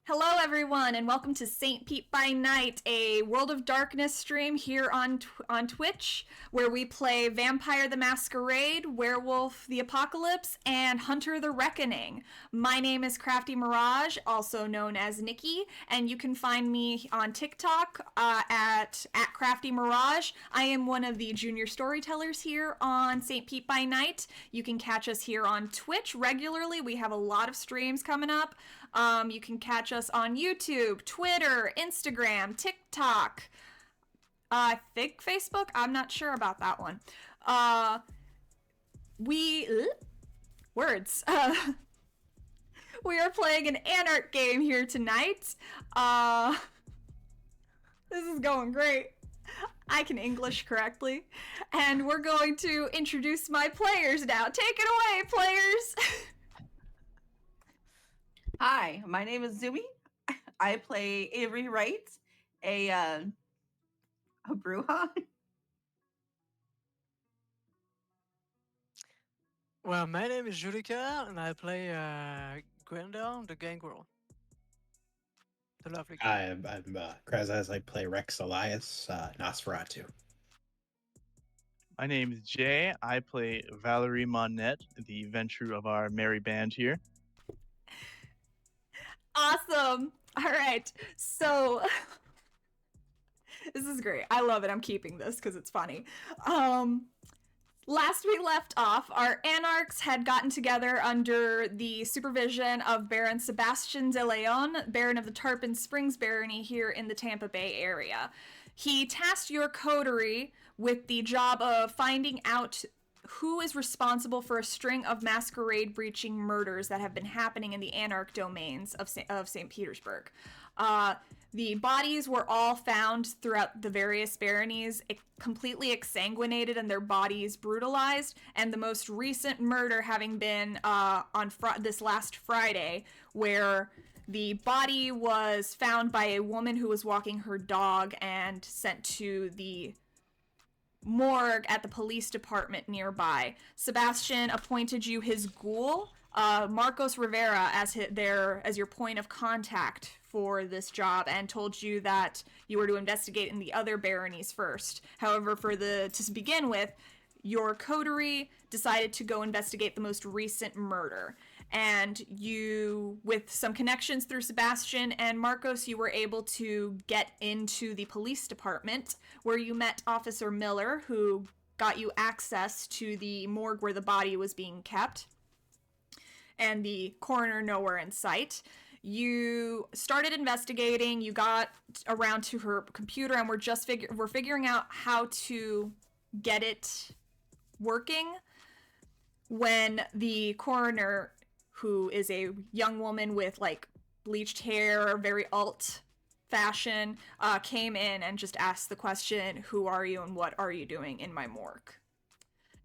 Hello everyone, and welcome to St. Pete by Night, a World of Darkness stream here on Twitch, where we play Vampire the Masquerade, Werewolf the Apocalypse, and Hunter the Reckoning. My name is Crafty Mirage, also known as Nikki, and you can find me on TikTok at Crafty Mirage. I am one of the junior storytellers here on St. Pete by Night. You can catch us here on Twitch regularly. We have a lot of streams coming up. You can catch us on YouTube, Twitter, Instagram, TikTok, I think Facebook. I'm not sure about that one. We are playing an Anarch game here tonight. This is going great. I can English correctly. And we're going to introduce my players now. Take it away, players! Hi, my name is Zumi. I play Avery Wright, a Bruja. Well, my name is Julika, and I play Gwendal, the gangrel. The lovely girl. I'm Krazaz. I play Rex Elias, Nosferatu. My name is Jay. I play Valerie Monette, the venture of our merry band here. Awesome. All right. So this is great. I love it. I'm keeping this because it's funny. Last we left off, our anarchs had gotten together under the supervision of Baron Sebastian de Leon, Baron of the Tarpon Springs Barony here in the Tampa Bay area. He tasked your coterie with the job of finding out who is responsible for a string of masquerade breaching murders that have been happening in the Anarch domains of St. Petersburg. The bodies were all found throughout the various baronies, completely exsanguinated and their bodies brutalized, and the most recent murder having been on this last Friday, where the body was found by a woman who was walking her dog and sent to the morgue at the police department nearby. Sebastian appointed you his ghoul, Marcos Rivera, as your point of contact for this job, and told you that you were to investigate in the other baronies first. However, to begin with, your coterie decided to go investigate the most recent murder. And you, with some connections through Sebastian and Marcos, you were able to get into the police department, where you met Officer Miller, who got you access to the morgue where the body was being kept, and the coroner nowhere in sight. You started investigating, you got around to her computer, and we're figuring out how to get it working when the coroner, who is a young woman with like bleached hair, very alt fashion, came in and just asked the question, who are you and what are you doing in my morgue?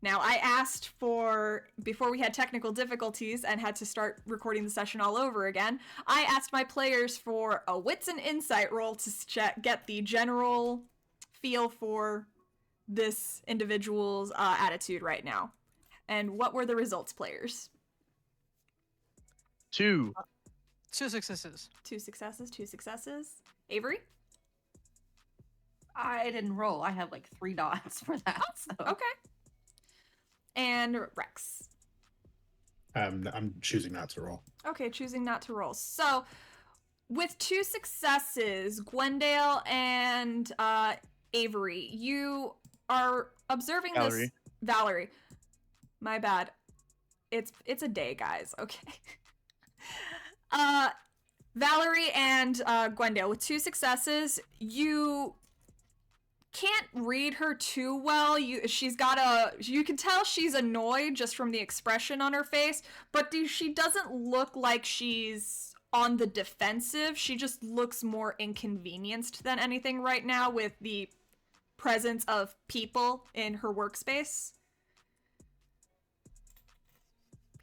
Now, I asked before we had technical difficulties and had to start recording the session all over again, I asked my players for a wits and insight roll to get the general feel for this individual's attitude right now. And what were the results, players? 2 successes. 2 successes. Avery? I didn't roll. I have like 3 dots for that. So. Okay. And Rex? I'm choosing not to roll. Okay, choosing not to roll. So, with 2 successes, Gwendale and Avery, you are observing Valerie. this. Valerie. My bad. It's a day, guys. Okay. Valerie and Gwendale, with 2 successes, you can't read her too well. You can tell she's annoyed just from the expression on her face, but she doesn't look like she's on the defensive. She just looks more inconvenienced than anything right now with the presence of people in her workspace.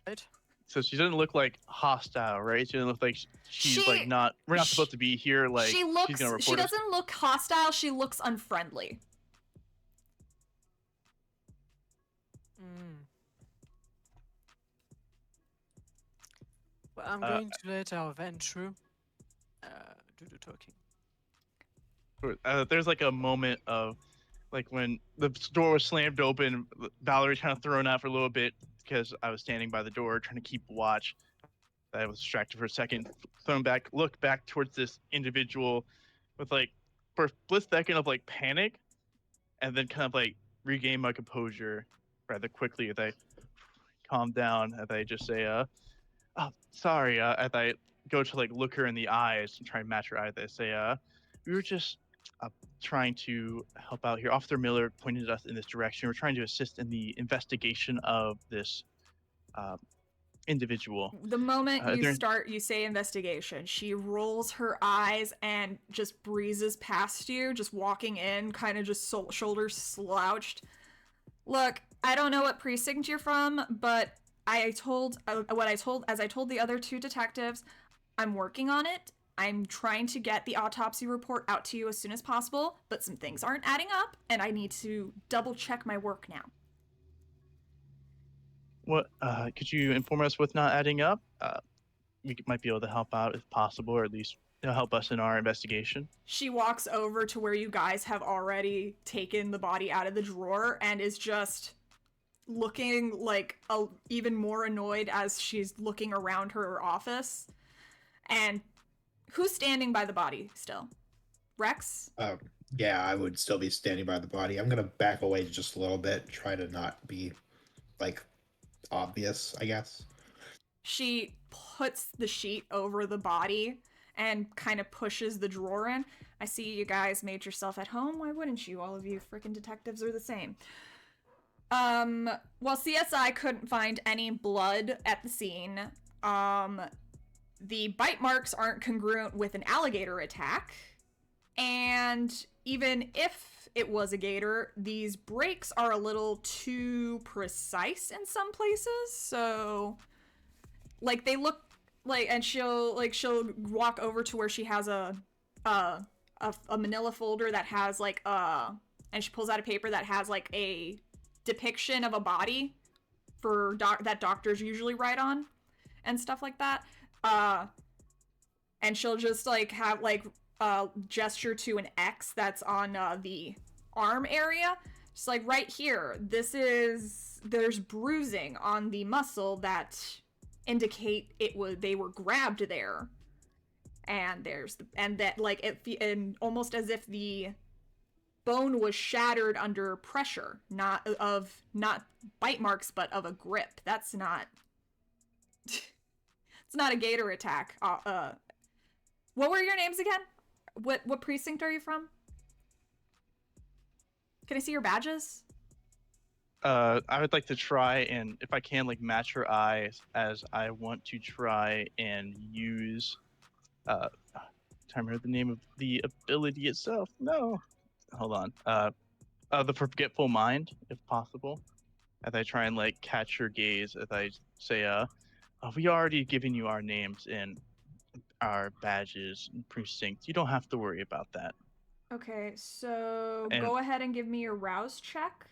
Right. So she doesn't look like hostile, right? She doesn't look like she's like not. We're not supposed to be here. Like she's gonna report she us. doesn't look hostile. She looks unfriendly. I'm going to let our Ventru do the talking. There's like a moment of like when the door was slammed open, Valerie's kind of thrown out for a little bit because I was standing by the door trying to keep watch. I was distracted for a second, thrown back, look back towards this individual with like for a split second of like panic, and then kind of like regain my composure rather quickly as I calm down, as I just say, oh, sorry, as I go to like look her in the eyes and try and match her eyes, I say, we were just trying to help out here. Officer Miller pointed us in this direction. We're trying to assist in the investigation of this individual. The moment you say investigation, she rolls her eyes and just breezes past you, just walking in, kind of just shoulders slouched. Look, I don't know what precinct you're from, but I told the other two detectives, I'm working on it. I'm trying to get the autopsy report out to you as soon as possible, but some things aren't adding up, and I need to double check my work now. What could you inform us what's not adding up? We might be able to help out if possible, or at least help us in our investigation. She walks over to where you guys have already taken the body out of the drawer and is just looking like even more annoyed as she's looking around her office. And who's standing by the body still? Rex? Yeah, I would still be standing by the body. I'm gonna back away just a little bit, try to not be like obvious, I guess. She puts the sheet over the body and kind of pushes the drawer in. I see you guys made yourself at home. Why wouldn't you? All of you freaking detectives are the same. While CSI couldn't find any blood at the scene, the bite marks aren't congruent with an alligator attack. And even if it was a gator, these breaks are a little too precise in some places. So, like, they look like, and she'll walk over to where she has a manila folder that has like and she pulls out a paper that has like a depiction of a body for that doctors usually write on and stuff like that. And she'll just like have like gesture to an X that's on the arm area. Just like right here, there's bruising on the muscle that indicate they were grabbed there. And and almost as if the bone was shattered under pressure, not bite marks, but of a grip. That's not it's not a gator attack. What were your names again? What precinct are you from? Can I see your badges? I would like to try and, if I can, like match her eyes, as I want to try and use. Trying to remember the name of the ability itself. No, hold on. The Forgetful Mind, if possible. As I try and like catch her gaze, as I say, we already given you our names and our badges and precincts. You don't have to worry about that. Okay, so go ahead and give me your rouse check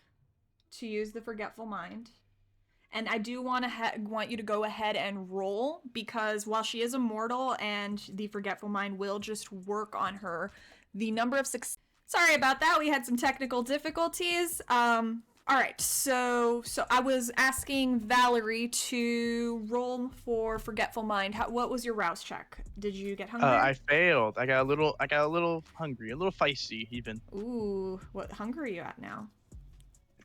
to use the Forgetful Mind. And I do want you to go ahead and roll, because while she is immortal and the Forgetful Mind will just work on her, the number of success... Sorry about that, we had some technical difficulties. Alright, so I was asking Valerie to roll for Forgetful Mind. What was your rouse check? Did you get hungry? I failed. I got a little hungry, a little feisty even. Ooh, what hunger are you at now?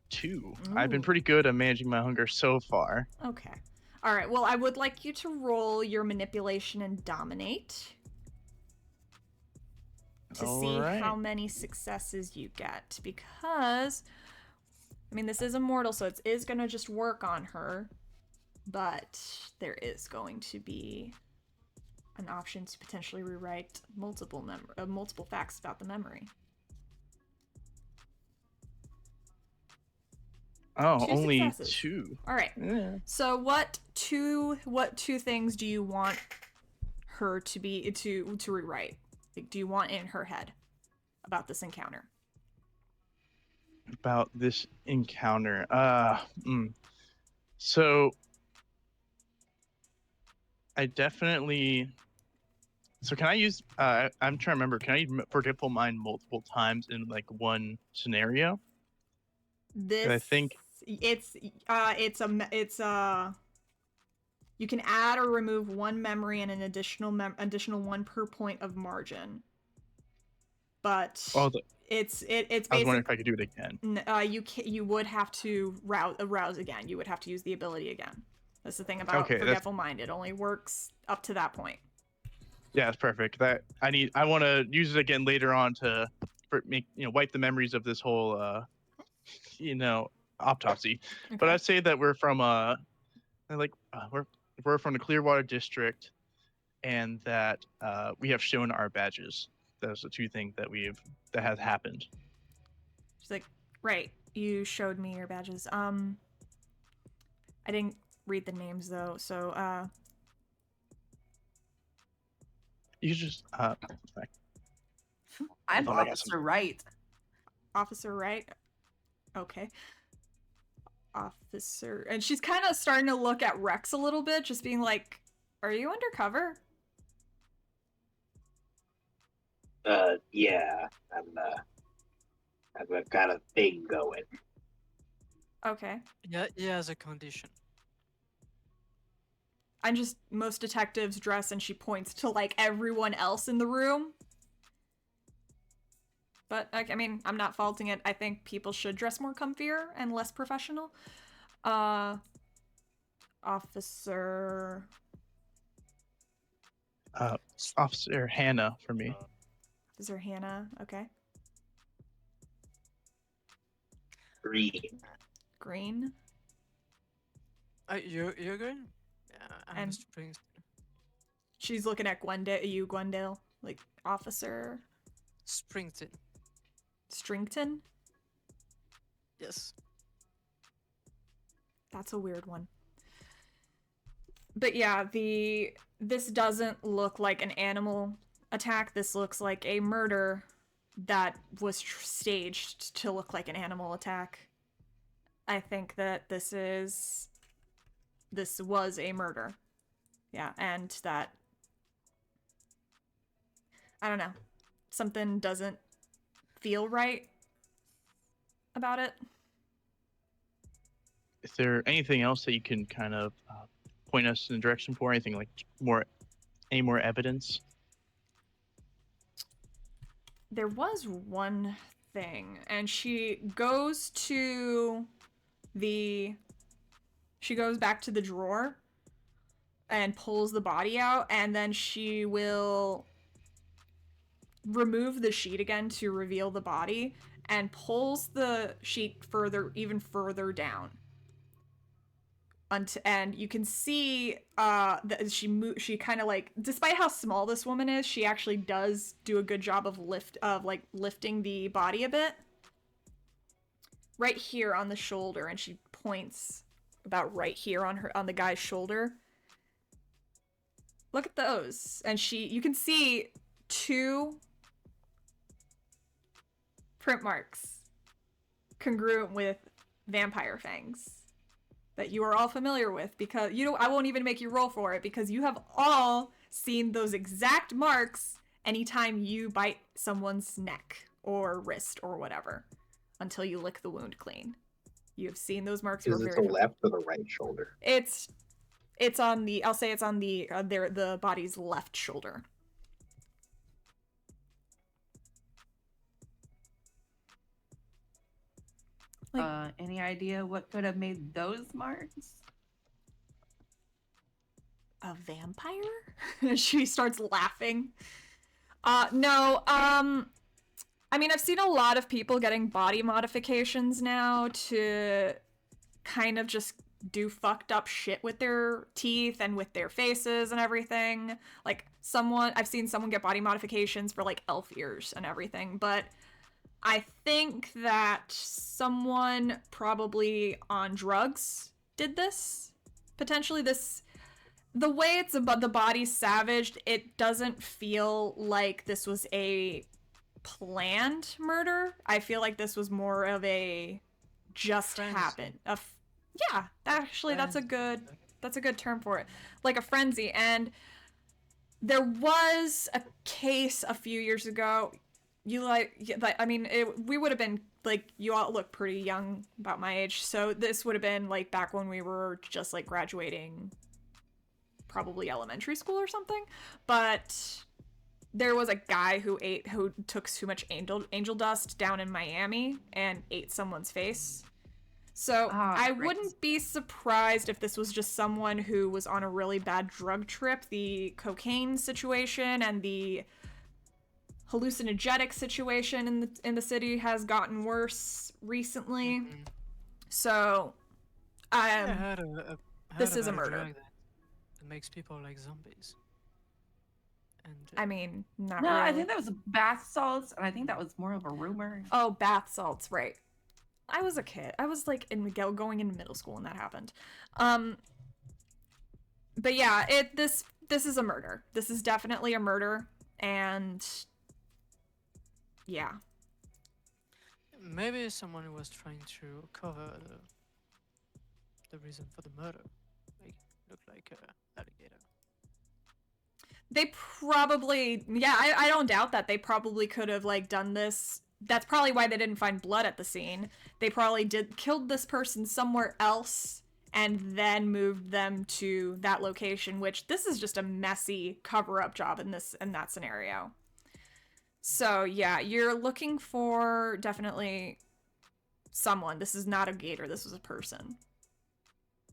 2. Ooh. I've been pretty good at managing my hunger so far. Okay. Alright, well, I would like you to roll your manipulation and dominate to see how many successes you get, because I mean, this is immortal, so it is going to just work on her, but there is going to be an option to potentially rewrite multiple facts about the memory. Oh, 2 only successes. 2. All right. Yeah. So what two things do you want her to be to rewrite? Like, do you want in her head about this encounter? About this encounter. So I definitely. So can I use? I'm trying to remember. Can I forgetful mind multiple times in like one scenario? This I think it's you can add or remove one memory and an additional one per point of margin. But it's I was wondering basic. if I could do it again. You would have to rouse again. You would have to use the ability again. That's the thing about Okay, forgetful mind. It only works up to that point. Yeah, that's perfect. That I want to use it again later on to wipe the memories of this whole autopsy. Okay. But I'd say that we're from we're from the Clearwater district, and that we have shown our badges. Those are the two things that has happened. She's like, right, you showed me your badges. I didn't read the names though, so You just I'm I got Officer Wright. Officer Wright. Okay. Officer, and she's kind of starting to look at Rex a little bit, just being like, "Are you undercover?" Yeah, I've got a thing going. Okay. Yeah, he has a condition. I'm just, most detectives dress, and she points to like everyone else in the room. But I mean, I'm not faulting it. I think people should dress more comfier and less professional. Officer. Officer Hannah for me. Officer Hannah. Okay. Green. Green. You're green? Yeah, I'm And- Springsteen. She's looking at Gwendale, like Officer Springsteen. Strington. Yes. That's a weird one. But yeah, this doesn't look like an animal attack. This looks like a murder that was staged to look like an animal attack. I think that this was a murder. Yeah, and that, I don't know, something doesn't feel right about it. Is there anything else that you can kind of point us in the direction for? Anything like any more evidence? There was one thing, and she goes back to the drawer and pulls the body out, and then she will remove the sheet again to reveal the body and pulls the sheet even further down. And you can see that she kind of like, despite how small this woman is, she actually does do a good job of lifting the body a bit. Right here on the shoulder, and she points about right here on the guy's shoulder. Look at those. And you can see 2 print marks congruent with vampire fangs that you are all familiar with, because I won't even make you roll for it, because you have all seen those exact marks anytime you bite someone's neck or wrist or whatever until you lick the wound clean. You have seen those marks. Is it the left or the right shoulder? It's on the, I'll say it's on the body's left shoulder. Any idea what could have made those marks? A vampire? She starts laughing. No, I mean, I've seen a lot of people getting body modifications now to kind of just do fucked up shit with their teeth and with their faces and everything. Like, I've seen someone get body modifications for, like, elf ears and everything, but I think that someone probably on drugs did this. Potentially the way it's about the body's savaged, it doesn't feel like this was a planned murder. I feel like this was more of a just Frenzy. happened. Yeah, actually, that's a good That's a good term for it. Like a frenzy. And there was a case a few years ago. We would have been like, you all look pretty young, about my age. So this would have been like back when we were just like graduating, probably elementary school or something. But there was a guy who took too much angel dust down in Miami and ate someone's face. So I wouldn't be surprised if this was just someone who was on a really bad drug trip. The cocaine situation and the hallucinogenic situation in the city has gotten worse recently. So this is a murder. That makes people like zombies. And I mean, not No, really. I think that was bath salts, and I think that was more of a rumor. Oh, bath salts, right. I was a kid. I was like going into middle school when that happened. But yeah, this is a murder. This is definitely a murder, and yeah. maybe someone was trying to cover the reason for the murder. Like, looked like an alligator. They probably, yeah, I don't doubt that. They probably could have, like, done this. That's probably why they didn't find blood at the scene. They probably killed this person somewhere else and then moved them to that location, which this is just a messy cover-up job in that scenario. So, yeah, you're looking for definitely someone. This is not a gator. This was a person.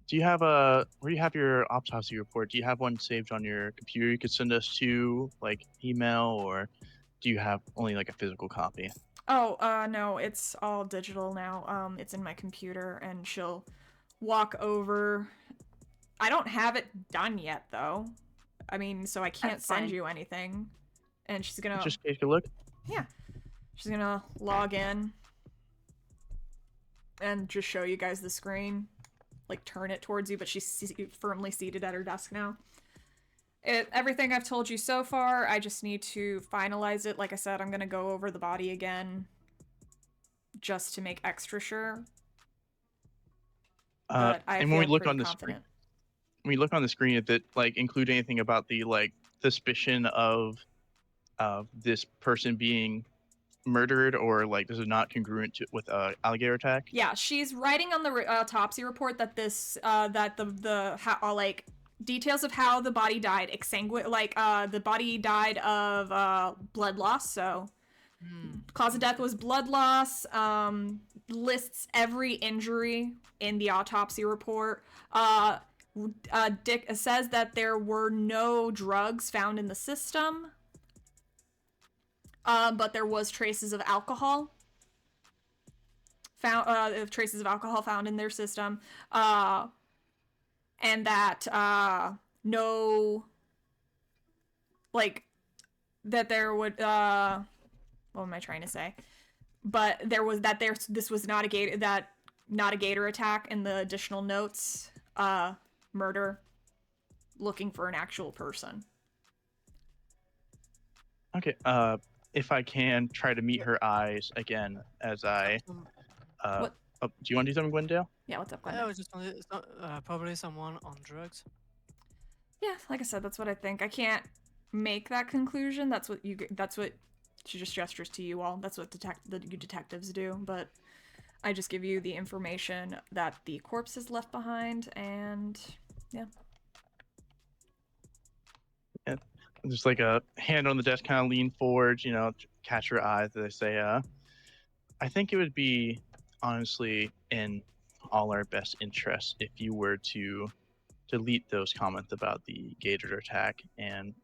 Do you have where do you have your autopsy report? Do you have one saved on your computer you could send us to, like, email, or do you have only, like, a physical copy? Oh, no, it's all digital now. It's in my computer, and she'll walk over. I don't have it done yet, though. I mean, so I can't send you anything. And she's gonna... Just take a look. Yeah. She's gonna log in and just show you guys the screen. Like, turn it towards you, but she's firmly seated at her desk now. Everything I've told you so far, I just need to finalize it. Like I said, I'm gonna go over the body again just to make extra sure. But I and when we feel look pretty on the confident. screen, when we look on the screen, did it, like, include anything about the, like, suspicion of this person being murdered, or, like, this is not congruent with alligator attack? Yeah, she's writing on the autopsy report that this that like details of how the body died, the body died of blood loss. So cause of death was blood loss. Lists every injury in the autopsy report. Dick says that there were no drugs found in the system. But there was traces of alcohol traces of alcohol found in their system, and that there would what am I trying to say? But this was not a gator attack in the additional notes. Murder, looking for an actual person. Okay. If I can try to meet her eyes again as I. What? Do you want to do something, Gwendale? Yeah, what's up, I Glenda? was just probably someone on drugs. Yeah, like I said, that's what I think. I can't make that conclusion. That's what she just gestures to you all. That's what you detectives do. But I just give you the information that the corpse has left behind, and yeah. Yeah, just like a hand on the desk, kind of lean forward, catch her eyes. They say, I think it would be honestly in all our best interests if you were to delete those comments about the gator attack and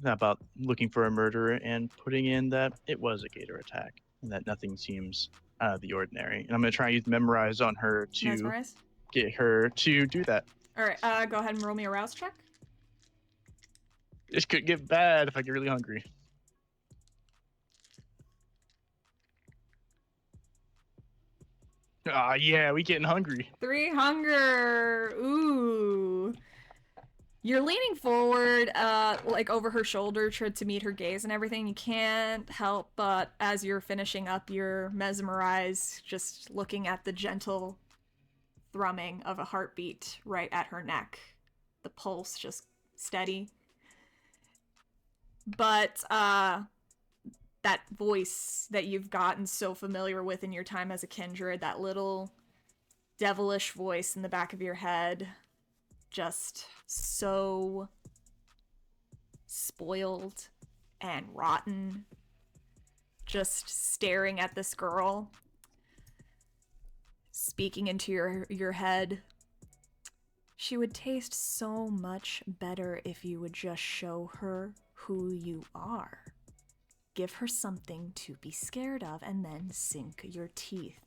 about looking for a murderer, and putting in that it was a gator attack and that nothing seems out of the ordinary. And I'm going to try and use Memorize on her to Mesmerize? get her to do that. All right, go ahead and roll me a rouse check. This could get bad if I get really hungry. Yeah, we getting hungry. 3 hunger. Ooh. You're leaning forward, like over her shoulder to meet her gaze and everything. You can't help but, as you're finishing up, you're mesmerized, just looking at the gentle thrumming of a heartbeat right at her neck. The pulse just steady. But that voice that you've gotten so familiar with in your time as a kindred, that little devilish voice in the back of your head, just so spoiled and rotten, just staring at this girl, speaking into your head. She would taste so much better if you would just show her who you are. Give her something to be scared of and then sink your teeth.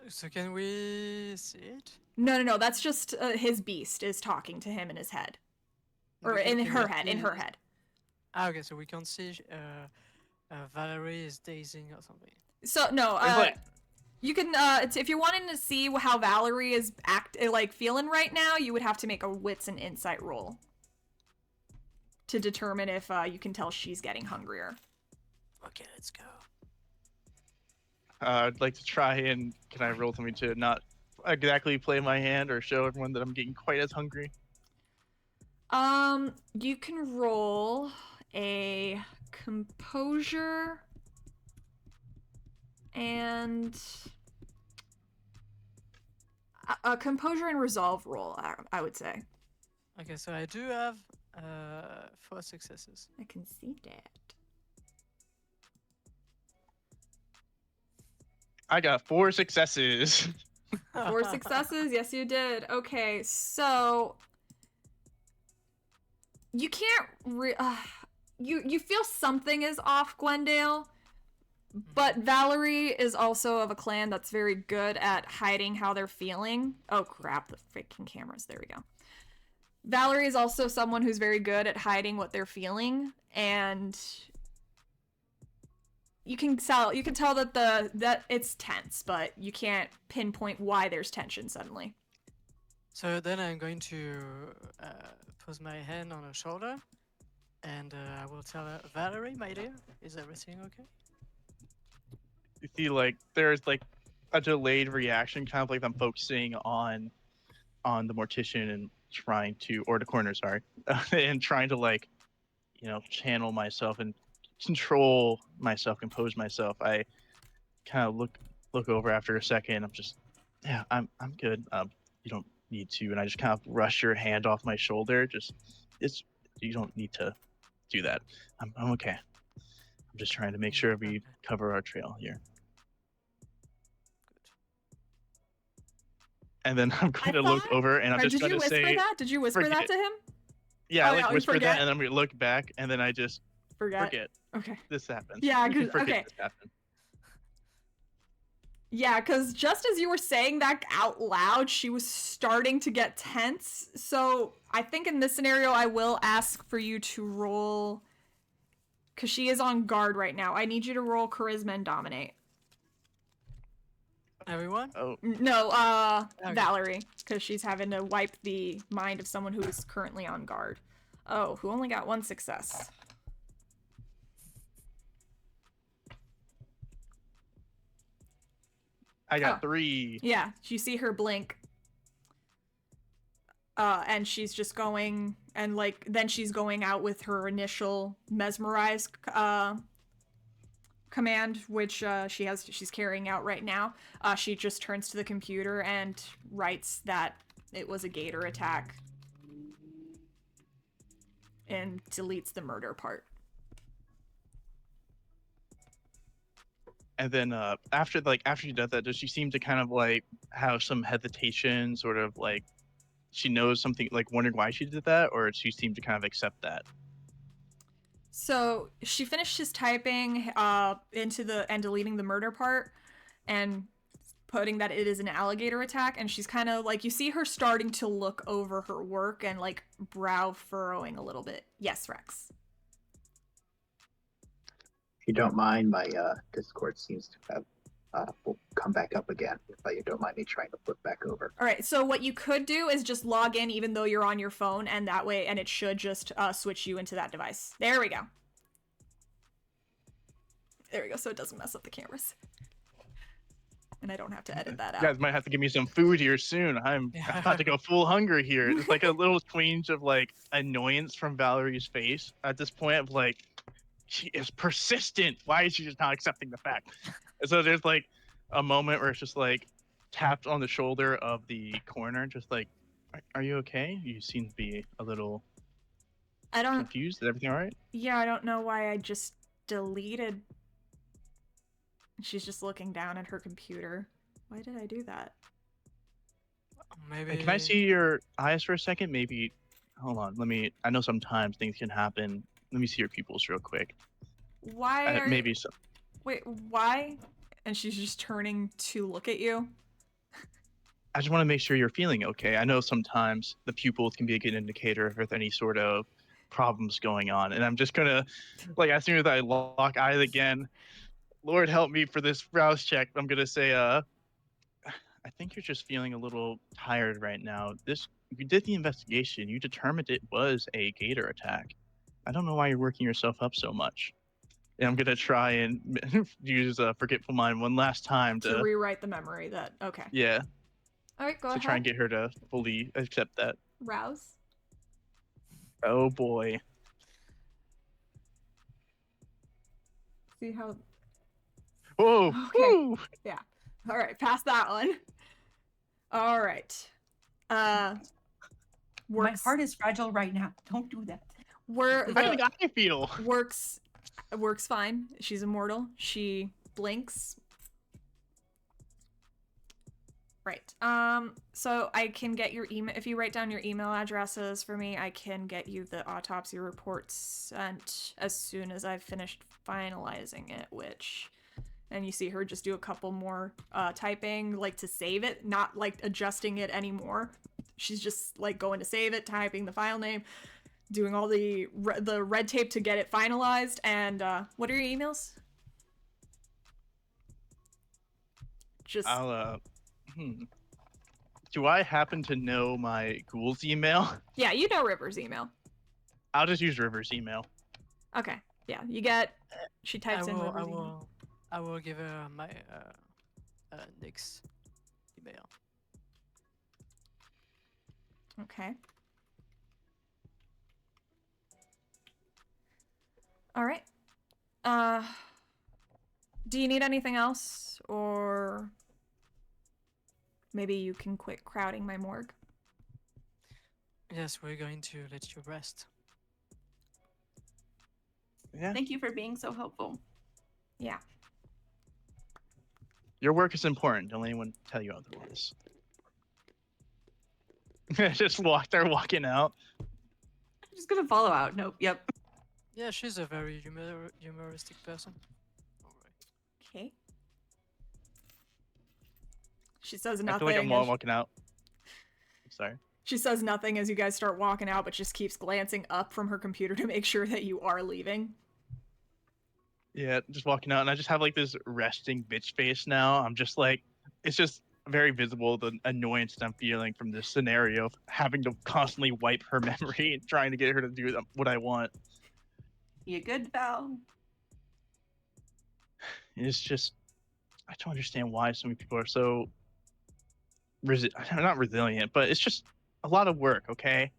So can we see it? No, that's just his beast is talking to him in his head. Or Okay, in can her we head, in see- her head. Ah, okay, so we can see Valerie is dazing or something. So, no, It's like- you can, if you're wanting to see how Valerie is feeling right now, you would have to make a wits and insight roll to determine if you can tell she's getting hungrier. Okay, let's go. I'd like to try and can I roll something to not exactly play my hand or show everyone that I'm getting quite as hungry? You can roll a composure and a composure and resolve roll, I would say. Okay, so I do have 4 successes. I can see that. I got 4 successes. 4 successes? Yes, you did. Okay, so you can't you feel something is off, Gwendale, but Valerie is also of a clan that's very good at hiding how they're feeling. Oh crap, the freaking cameras. There we go. Valerie is also someone who's very good at hiding what they're feeling, and you can tell that it's tense, but you can't pinpoint why there's tension suddenly. So then I'm going to put my hand on her shoulder, and I will tell her, Valerie, my dear, is everything okay? You see, like there's like a delayed reaction, kind of like I'm focusing on the mortician and trying to, or the coroner, sorry, and trying to like, channel myself and control myself, compose myself. I kind of look over after a second. I'm just, yeah, I'm good. You don't need to, and I just kind of brush your hand off my shoulder. You don't need to do that. I'm okay. I'm just trying to make sure we cover our trail here. And then I'm going to look over and I'm just Did going you to whisper say, that? Did you whisper that forget- to him? yeah, Oh, I like yeah, you whisper forget? that, and then we look back, and then I just forget Okay. this happened. Yeah, We can 'cause- forget okay. this happened. Yeah, because just as you were saying that out loud, she was starting to get tense. So I think in this scenario, I will ask for you to roll, because she is on guard right now. I need you to roll Charisma and Dominate. Everyone? Oh, No, Okay. Valerie, because she's having to wipe the mind of someone who is currently on guard. Oh, who only got 1 success. I got Oh. 3. Yeah, you see her blink. And she's just going, and then she's going out with her initial mesmerize command, which she's carrying out right now. She just turns to the computer and writes that it was a gator attack and deletes the murder part. And then after she does that, does she seem to kind of like have some hesitation, sort of like she knows something, like wondering why she did that, or she seemed to kind of accept that? So she finishes typing and deleting the murder part and putting that it is an alligator attack, and she's kind of like, you see her starting to look over her work and like brow furrowing a little bit. Yes, Rex. If you don't mind, my Discord seems to have will come back up again. If you don't mind me trying to flip back over. All right, so what you could do is just log in even though you're on your phone, and that way, and it should just switch you into that device. There we go. There we go, so it doesn't mess up the cameras. and I don't have to edit that You out. guys might have to give me some food here soon. I'm about to go full hunger here. It's like a little twinge of like annoyance from Valerie's face at this point of like, she is persistent. Why is she just not accepting the fact? And so there's like a moment where it's just like tapped on the shoulder of the coroner, just like, are you okay? You seem to be a little I don't. confused. Is everything all right? Yeah, I don't know why I just deleted. She's just looking down at her computer. Why did I do that? Maybe. Hey, can I see your eyes for a second? Maybe. Hold on. Let me. I know sometimes things can happen. Let me see your pupils real quick. Why are Maybe so. Wait, why? And she's just turning to look at you. I just want to make sure you're feeling okay. I know sometimes the pupils can be a good indicator if there's any sort of problems going on. And I'm just gonna, like, as soon as I lock eyes again, Lord help me for this rouse check. I'm gonna say, I think you're just feeling a little tired right now. You did the investigation. You determined it was a gator attack. I don't know why you're working yourself up so much. And I'm gonna try and use Forgetful Mind one last time To rewrite the memory that. Okay. yeah, All right, go to ahead. try and get her to fully accept that. Rouse. Oh boy. See how. Whoa. Okay. Woo. Yeah. All right, past that one. All right. My Works. heart is fragile right now. Don't do that. How did I feel? Works fine. She's immortal. She blinks. Right. So I can get your email if you write down your email addresses for me, I can get you the autopsy report sent as soon as I've finished finalizing it, and you see her just do a couple more typing, like to save it, not like adjusting it anymore. She's just like going to save it, typing the file name, doing all the red tape to get it finalized. And what are your emails? Just I'll Do I happen to know my ghoul's email? yeah, you know River's email. I'll just use River's email. Okay, yeah, you get. She types in River's email. I will give her my Nick's email. Okay. All right. Do you need anything else, or maybe you can quit crowding my morgue? Yes, we're going to let you rest. Yeah. Thank you for being so helpful. Yeah. Your work is important. Don't let anyone tell you otherwise. Just start walking out. I'm just gonna follow out. Nope. Yep. Yeah, she's a very humoristic person. Okay. She says I nothing. feel like I'm walking out. I'm sorry. She says nothing as you guys start walking out, but just keeps glancing up from her computer to make sure that you are leaving. Yeah, just walking out, and I just have like this resting bitch face now. I'm just like, it's just very visible the annoyance that I'm feeling from this scenario of having to constantly wipe her memory and trying to get her to do what I want. You good, Val? It's just, I don't understand why so many people are so not resilient, but it's just a lot of work. Okay,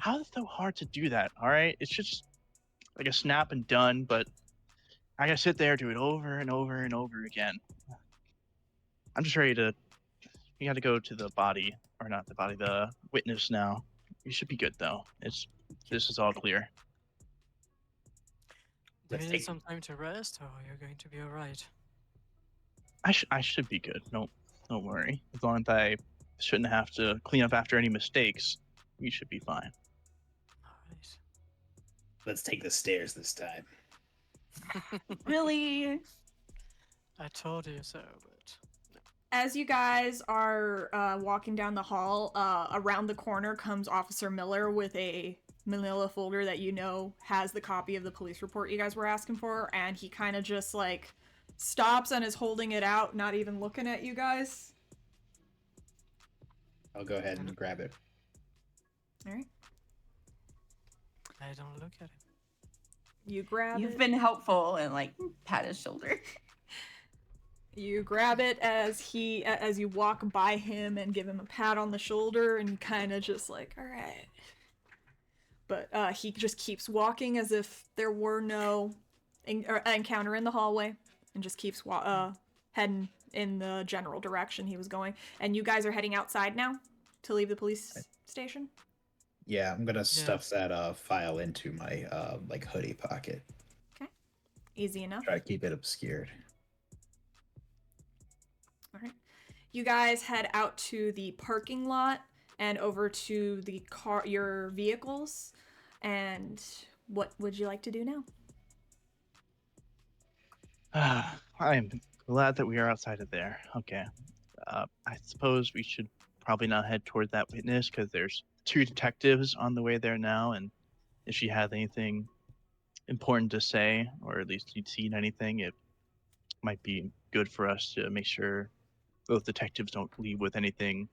how is it so hard to do that? All right, it's just like a snap and done, but I gotta sit there, do it over and over and over again. I'm just ready to. You gotta go to the body, or not the body, the witness now. You should be good though. This is all clear. Do Let's you need take- some time to rest, or you're going to be alright? I should be good. Don't worry. As long as I shouldn't have to clean up after any mistakes, we should be fine. Alright. Let's take the stairs this time. Really? I told you so, but As you guys are walking down the hall, around the corner comes Officer Miller with a manila folder that you know has the copy of the police report you guys were asking for, and he kind of just like stops and is holding it out, not even looking at you guys. I'll go ahead and grab it. All right. I don't look at it. You grab You've it. been helpful and like pat his shoulder. You grab it as you walk by him and give him a pat on the shoulder, and he kind of just like, all right. But he just keeps walking as if there were no encounter in the hallway, and just keeps heading in the general direction he was going. And you guys are heading outside now to leave the police station? Yeah, I'm gonna stuff that file into my like hoodie pocket. Okay. Easy enough. Try to keep it obscured. All right. You guys head out to the parking lot and over to the your vehicles. And what would you like to do now? I'm glad that we are outside of there. Okay. I suppose we should probably not head toward that witness because there's 2 detectives on the way there now, and if she has anything important to say, or at least you'd seen anything, it might be good for us to make sure those detectives don't leave with anything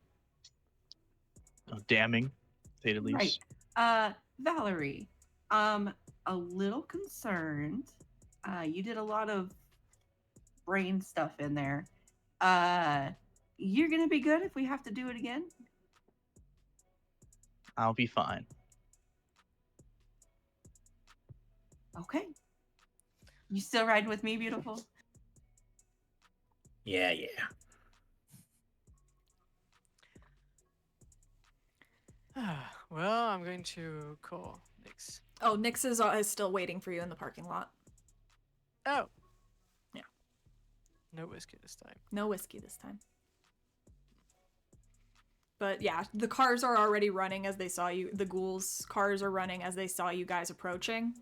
damning, to say the least. Right. Valerie, a little concerned. You did a lot of brain stuff in there. You're gonna be good if we have to do it again? I'll be fine. Okay. You still riding with me, beautiful? Yeah. Well, I'm going to call Nix. Oh, Nix is still waiting for you in the parking lot. Oh. Yeah. No whiskey this time. No whiskey this time. But yeah, the cars are already running as they saw you. The ghouls' cars are running as they saw you guys approaching.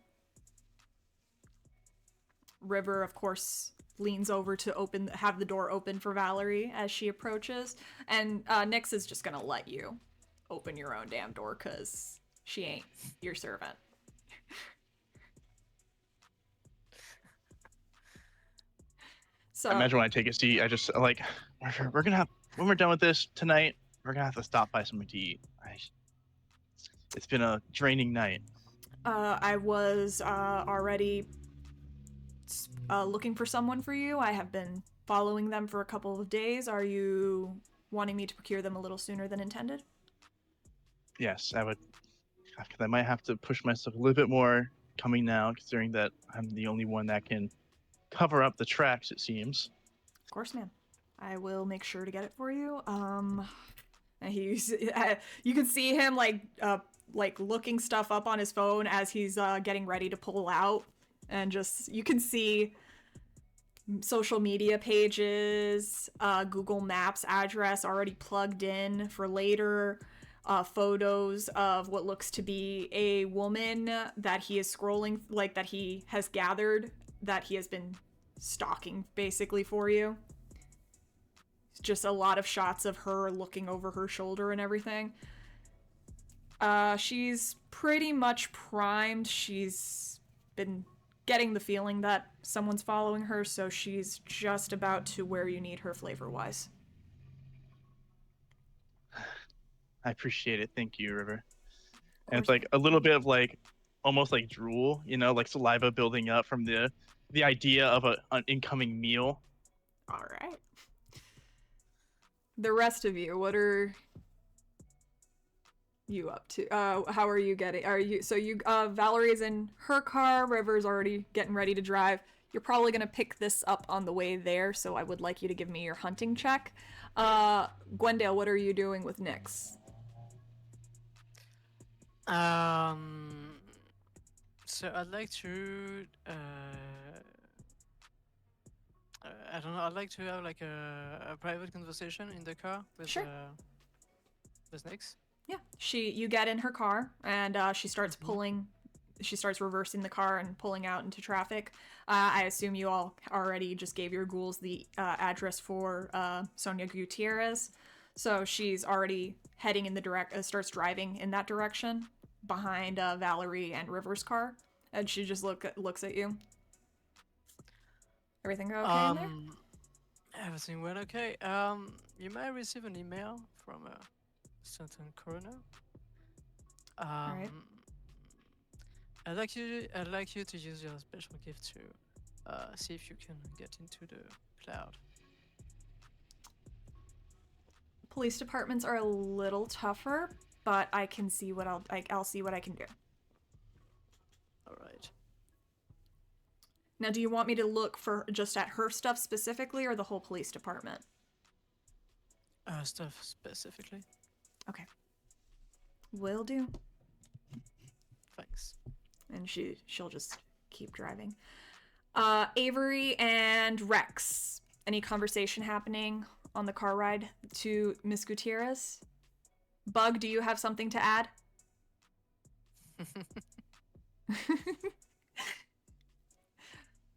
River, of course, leans over to have the door open for Valerie as she approaches. And Nix is just gonna let you open your own damn door because she ain't your servant. So I imagine when I take a seat, I just like, we're gonna have, when we're done with this tonight, we're gonna have to stop by something to eat. It's been a draining night. I was already looking for someone for you. I have been following them for a couple of days. Are you wanting me to procure them a little sooner than intended? Yes, I would, because I might have to push myself a little bit more coming now, considering that I'm the only one that can cover up the tracks, it seems. Of course, ma'am. I will make sure to get it for you. You can see him like looking stuff up on his phone as he's getting ready to pull out, and just you can see social media pages, Google Maps address already plugged in for later, photos of what looks to be a woman that he is scrolling, like that he has gathered, that he has been stalking basically for you. Just a lot of shots of her looking over her shoulder and everything. She's pretty much primed. She's been getting the feeling that someone's following her, so she's just about to where you need her flavor-wise. I appreciate it. Thank you, River. And it's like a little bit of like, almost like drool, like saliva building up from the idea of an incoming meal. All right. The rest of you, what are you up to? How are you getting? Valerie's in her car. River's already getting ready to drive. You're probably gonna pick this up on the way there, so I would like you to give me your hunting check. Gwendale, what are you doing with Nix? So I'd like to I don't know. I'd like to have like a private conversation in the car with Nix. Yeah, you get in her car and she starts pulling. She starts reversing the car and pulling out into traffic. I assume you all already just gave your ghouls the address for Sonia Gutierrez, so she's already heading in the starts driving in that direction behind Valerie and River's car, and she just looks at you. Everything go okay in there? Everything went okay. You might receive an email from a certain coroner. Alright. I'd like you to use your special gift to see if you can get into the cloud. police departments are a little tougher, but I can see what I'll see what I can do. All right. Now, do you want me to look for just at her stuff specifically, or the whole police department? Stuff specifically. Okay. Will do. Thanks. And she'll just keep driving. Avery and Rex. Any conversation happening on the car ride to Miss Gutierrez? Bug, do you have something to add?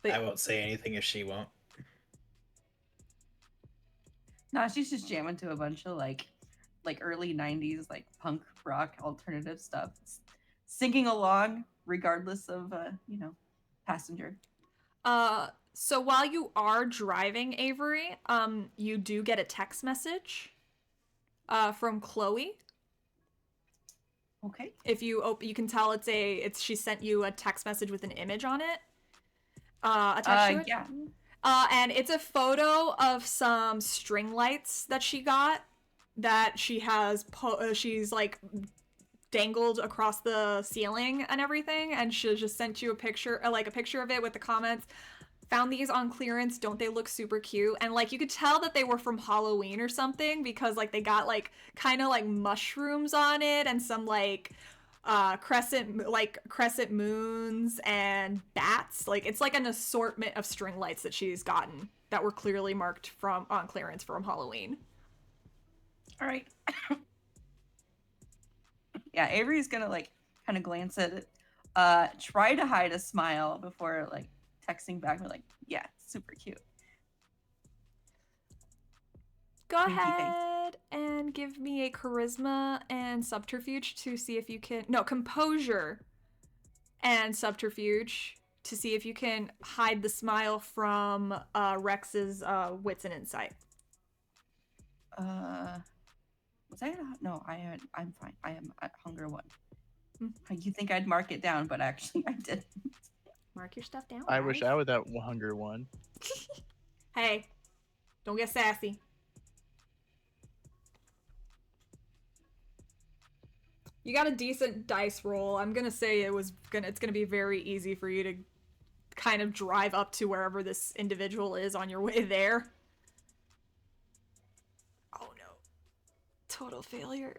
I won't say anything if she won't. No, she's just jamming to a bunch of like early 90s like punk rock alternative stuff. Singing along regardless of passenger. So while you are driving, Avery, you do get a text message from Chloe. Okay. If you you can tell she sent you a text message with an image on it. Attached to it. Yeah. And it's a photo of some string lights that she got that she has she's like dangled across the ceiling and everything, and she just sent you a picture of it with the comments. Found these on clearance, don't they look super cute? And like you could tell that they were from Halloween or something, because like they got like kind of like mushrooms on it and some like crescent moons and bats. Like it's like an assortment of string lights that she's gotten that were clearly marked from on clearance from Halloween. All right. Yeah, Avery's gonna like kind of glance at it, try to hide a smile before like texting back. We're like, yeah, super cute. Go Winky face. ahead and give me a charisma and subterfuge to see if you can... No, composure and subterfuge to see if you can hide the smile from Rex's wits and insight. Was I? No, I'm fine. I am at hunger 1. Hmm. You think I'd mark it down, but actually I didn't. Mark your stuff down. I wish guys. I was at 101. Hey, don't get sassy. You got a decent dice roll. I'm gonna say it's gonna be very easy for you to kind of drive up to wherever this individual is on your way there. Oh no. Total failure.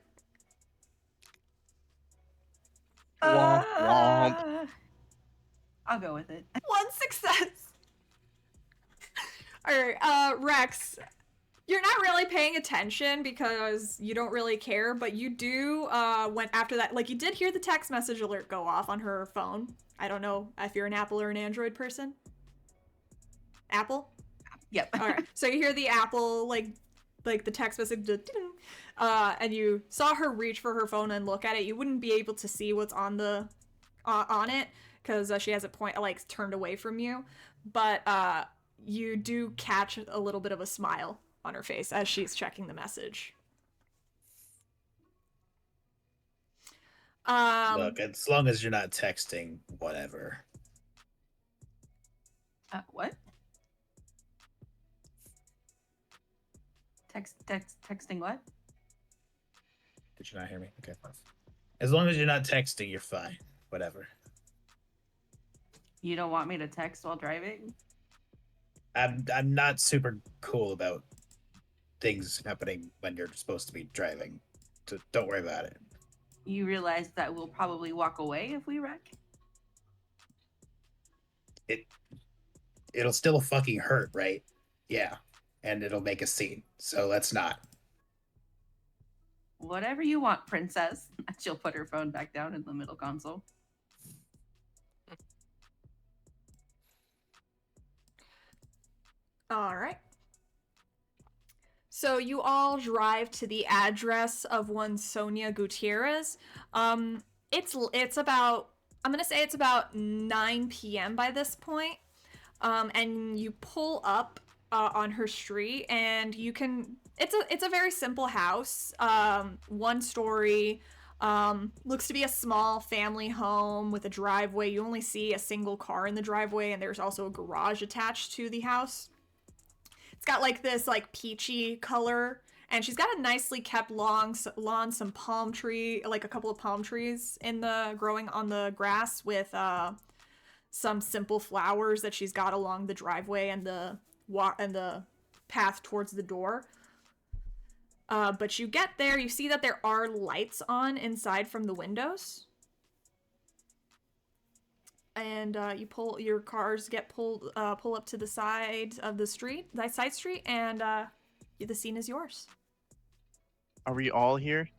Womp womp. I'll go with it. One success. Alright, Rex, you're not really paying attention because you don't really care, but you do, when after that, like, you did hear the text message alert go off on her phone. I don't know if you're an Apple or an Android person. Apple? Yep. Alright, so you hear the Apple, like the text message, and you saw her reach for her phone and look at it. You wouldn't be able to see what's on the, on it, because she has it turned away from you, but, you do catch a little bit of a smile on her face as she's checking the message. Look, as long as you're not texting, whatever. What? Texting what? Did you not hear me? Okay. As long as you're not texting, you're fine. Whatever. You don't want me to text while driving? I'm not super cool about things happening when you're supposed to be driving. So don't worry about it. You realize that we'll probably walk away if we wreck? It'll still fucking hurt, right? Yeah. And it'll make a scene. So let's not. Whatever you want, princess. She'll put her phone back down in the middle console. All right. So you all drive to the address of one Sonia Gutierrez. It's about, I'm gonna say it's about 9 p.m. by this point. And you pull up on her street, and you can. It's a very simple house. 1 story. Looks to be a small family home with a driveway. You only see a single car in the driveway, and there's also a garage attached to the house. It's got like this like peachy color, And she's got a nicely kept lawn, some palm tree, like a couple of palm trees growing on the grass with some simple flowers that she's got along the driveway and the path towards the door. But you get there, you see that there are lights on inside from the windows. And your cars pull up to the side of the side street, and the scene is yours. Are we all here?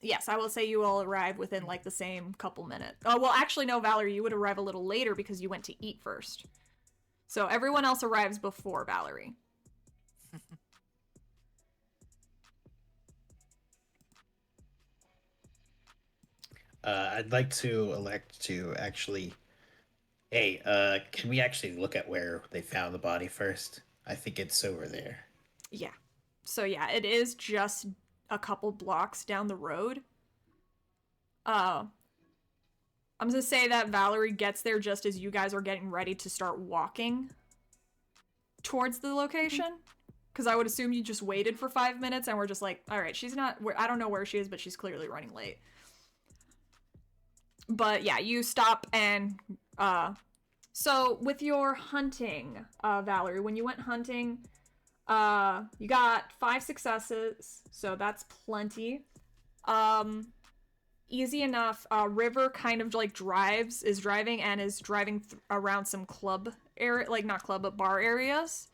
Yes, I will say you all arrive within like the same couple minutes. Oh, well, actually, no, Valerie, you would arrive a little later because you went to eat first. So everyone else arrives before Valerie. I'd like to elect to actually. Hey, can we actually look at where they found the body first? I think it's over there. Yeah. So yeah, it is just a couple blocks down the road. I'm gonna say that Valerie gets there just as you guys are getting ready to start walking towards the location. Because I would assume you just waited for 5 minutes and we're just like, all right, she's not, I don't know where she is, but she's clearly running late. But yeah, you stop and, so with your hunting, Valerie, when you went hunting, you got 5 successes, so that's plenty. Easy enough. River kind of like is driving around some club area, like not club, but bar areas.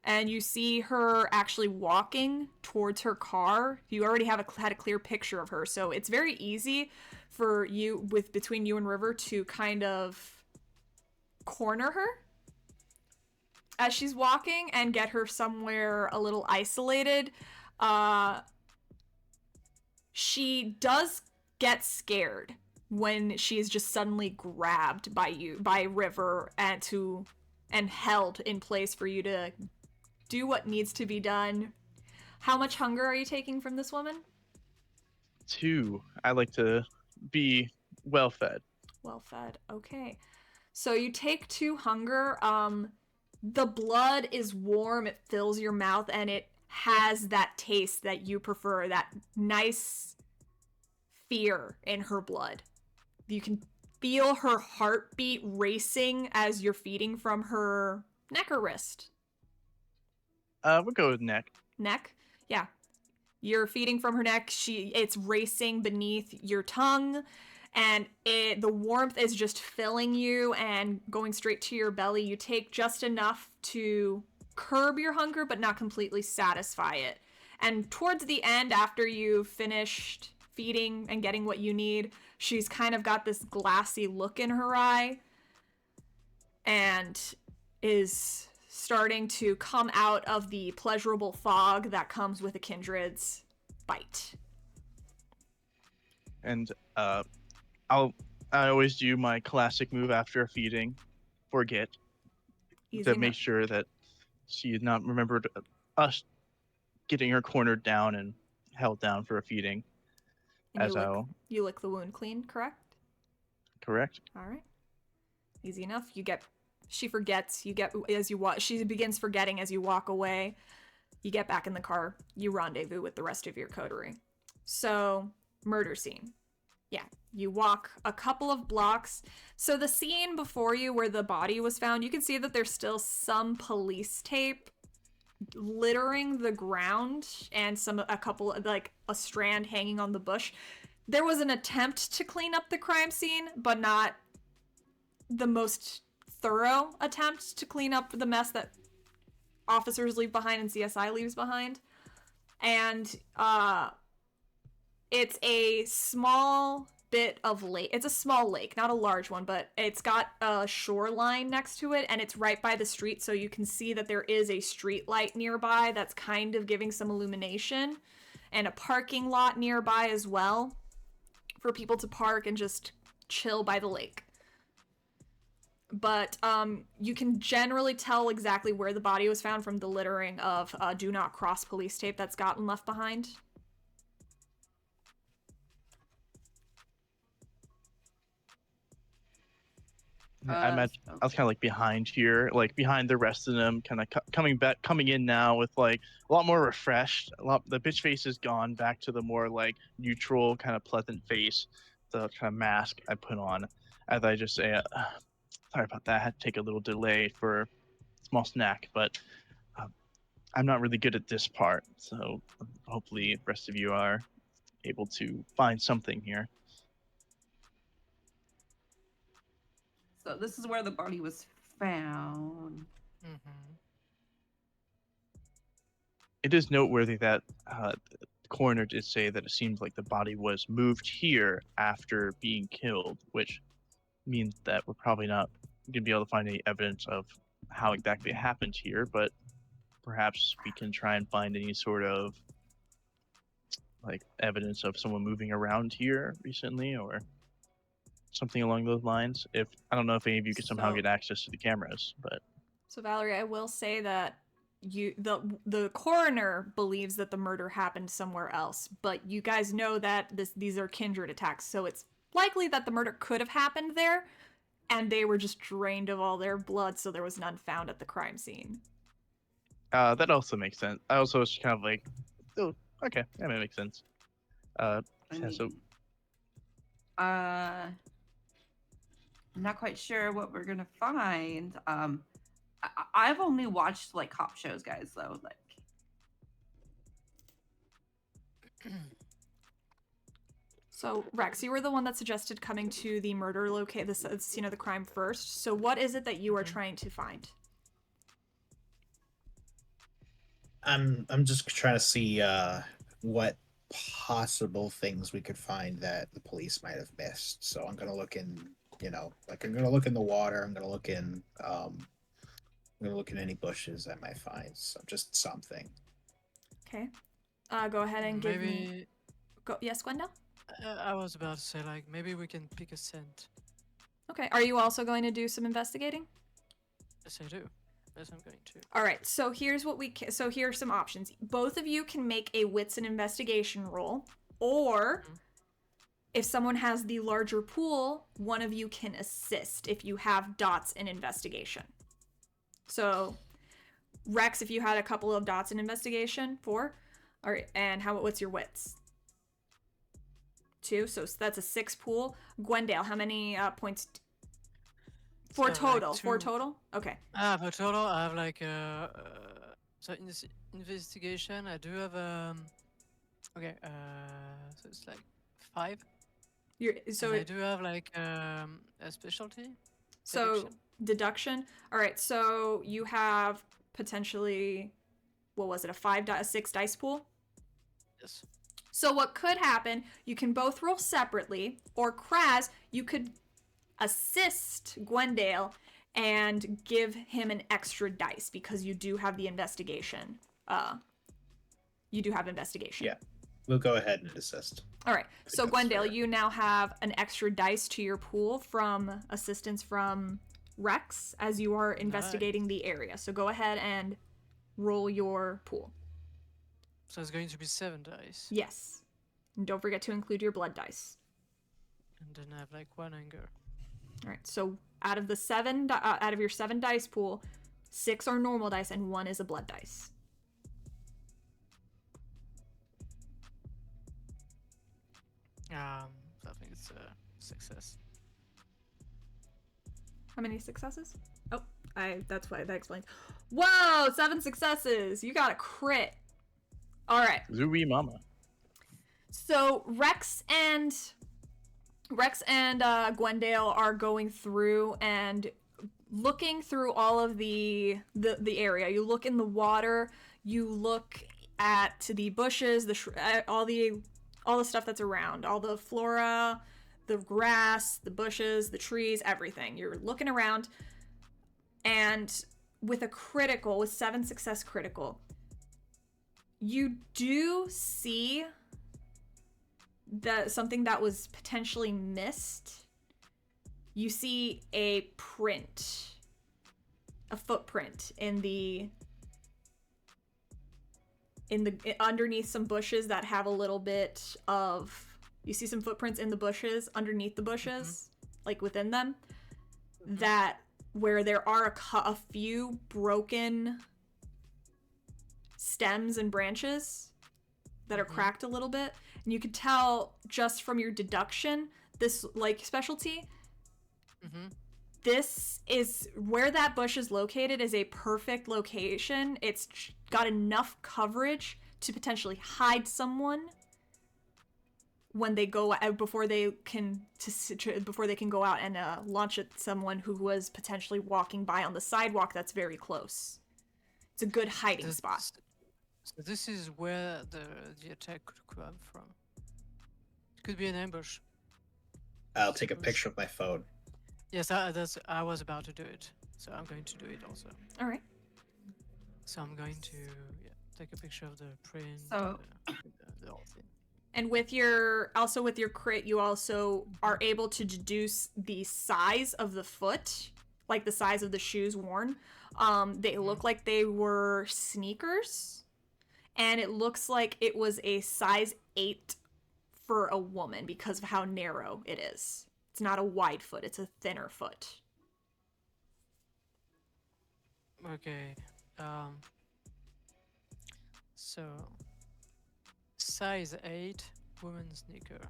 And you see her actually walking towards her car. You already had a clear picture of her, so it's very easy for you, between you and River, to kind of corner her as she's walking and get her somewhere a little isolated. She does get scared when she is just suddenly grabbed by River and held in place for you to do what needs to be done. How much hunger are you taking from this woman? 2. I like to be well fed. Well fed. Okay. So you take 2 hunger. The blood is warm, it fills your mouth, and it has that taste that you prefer, that nice fear in her blood. You can feel her heartbeat racing as you're feeding from her neck or wrist. We'll go with neck. Neck? Yeah. You're feeding from her neck. It's racing beneath your tongue, and the warmth is just filling you and going straight to your belly. You take just enough to curb your hunger, but not completely satisfy it. And towards the end, after you've finished feeding and getting what you need, she's kind of got this glassy look in her eye and is starting to come out of the pleasurable fog that comes with a kindred's bite. And I always do my classic move after a feeding, forget, Easy to make enough. sure that she had not remembered us getting her cornered down and held down for a feeding. And you lick the wound clean, correct? Correct. All right. Easy enough. She forgets. She begins forgetting as you walk away. You get back in the car. You rendezvous with the rest of your coterie. So, murder scene. Yeah, you walk a couple of blocks. So the scene before you where the body was found, you can see that there's still some police tape littering the ground and a strand hanging on the bush. There was an attempt to clean up the crime scene, but not the most thorough attempt to clean up the mess that officers leave behind and CSI leaves behind. And it's a small bit of lake. It's a small lake, not a large one, but it's got a shoreline next to it, and it's right by the street, so you can see that there is a street light nearby that's kind of giving some illumination, and a parking lot nearby as well for people to park and just chill by the lake. But you can generally tell exactly where the body was found from the littering of do not cross police tape that's gotten left behind. I imagine I was kind of like behind here, like behind the rest of them, kind of coming in now with like a lot more refreshed. The bitch face is gone, back to the more like neutral, kind of pleasant face, the kind of mask I put on. As I just say, sorry about that. I had to take a little delay for a small snack, but I'm not really good at this part, so hopefully the rest of you are able to find something here. So this is where the body was found. Mm-hmm. It is noteworthy that the coroner did say that it seems like the body was moved here after being killed, which means that we're probably not going to be able to find any evidence of how exactly it happened here, but perhaps we can try and find any sort of like evidence of someone moving around here recently or something along those lines. If I don't know if any of you could somehow So- get access to the cameras, but So Valerie, I will say that the coroner believes that the murder happened somewhere else, but you guys know that these are kindred attacks, so it's likely that the murder could have happened there, and they were just drained of all their blood, so there was none found at the crime scene. that also makes sense. I also was kind of like, oh, okay, that makes sense. I Yeah, so mean, I'm not quite sure what we're gonna find. I've only watched like cop shows, guys. Though, like, So Rex, you were the one that suggested coming to the murder the scene of the crime first. So what is it that you are trying to find? I'm just trying to see what possible things we could find that the police might have missed. So I'm gonna look in, I'm gonna look in the water. I'm gonna look in any bushes I might find. So just something. Okay. Go ahead and give me. Maybe Go. Yes, Gwenda? I was about to say like maybe we can pick a scent. Okay. Are you also going to do some investigating? Yes, I do. Yes, I'm going to. All right. So here's what so here are some options. Both of you can make a wits and investigation roll, or if someone has the larger pool, one of you can assist if you have dots in investigation. So, Rex, if you had a couple of dots in investigation, 4. All right, and what's your wits? 2, so that's a 6 pool. Gwendale, how many points? 4 So, total. like 4 2. total? Okay. For total, I have like so in this investigation, I do have okay, so it's like 5. So and I do have like a specialty. So deduction. All right. So you have potentially, what was it? A 6 dice pool. Yes. So what could happen? You can both roll separately, or Kraz, you could assist Gwendale and give him an extra dice because you do have the investigation. You do have investigation. Yeah, we'll go ahead and assist. All right. So that's Gwendale, fair. you now have an extra dice to your pool from assistance from Rex as you are investigating the area. So go ahead and roll your pool. So it's going to be 7 dice. Yes. And don't forget to include your blood dice. And then I have like 1 anger. All right. So out of your 7 dice pool, 6 are normal dice and 1 is a blood dice. I think it's a success. How many successes? Oh, that's why that explains. Whoa, 7 successes. You got a crit. All right. Zooey mama. So Rex and Gwendale are going through and looking through all of the area. You look in the water. You look at the bushes, all the stuff that's around, all the flora, the grass, the bushes, the trees, everything. You're looking around, and with 7 success critical, you do see that something that was potentially missed. You see a footprint underneath some bushes that have a little bit of. You see some footprints in the bushes, underneath the bushes, like within them. that where there are a few broken stems and branches that are cracked a little bit, and you could tell just from your deduction, this like specialty, this is where that bush is located is a perfect location. It's got enough coverage to potentially hide someone when they go out before they can go out and launch at someone who was potentially walking by on the sidewalk that's very close. It's a good hiding spot. So this is where the attack could come from. It could be an ambush. I'll take a picture of my phone. Yes, I was about to do it, so I'm going to do it also. All right. So I'm going to take a picture of the print. So- the whole thing. And with your crit, you also are able to deduce the size of the foot, like the size of the shoes worn. They look like they were sneakers, and it looks like it was a size 8 for a woman because of how narrow it is. It's not a wide foot, it's a thinner foot. Okay. So size 8 women's sneaker.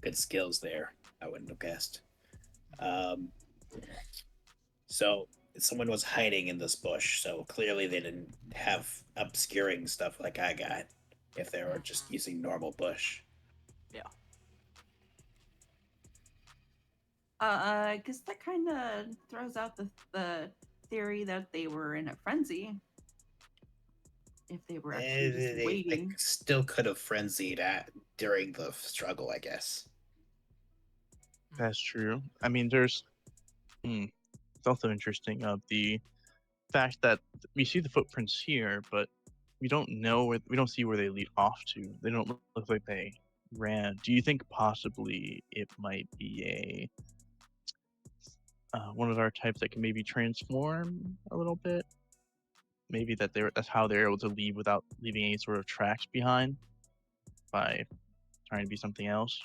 Good skills there. I wouldn't have guessed. So someone was hiding in this bush, so clearly they didn't have obscuring stuff like I got if they were just using normal bush. Because that kind of throws out the theory that they were in a frenzy. If they were actually just They waiting. still could have frenzied during the struggle, I guess. That's true. I mean, there's. It's also interesting of the fact that we see the footprints here, but we don't know where we don't see where they lead off to. They don't look like they ran. Do you think possibly it might be one of our types that can maybe transform a little bit? Maybe that's how they're able to leave without leaving any sort of tracks behind by trying to be something else.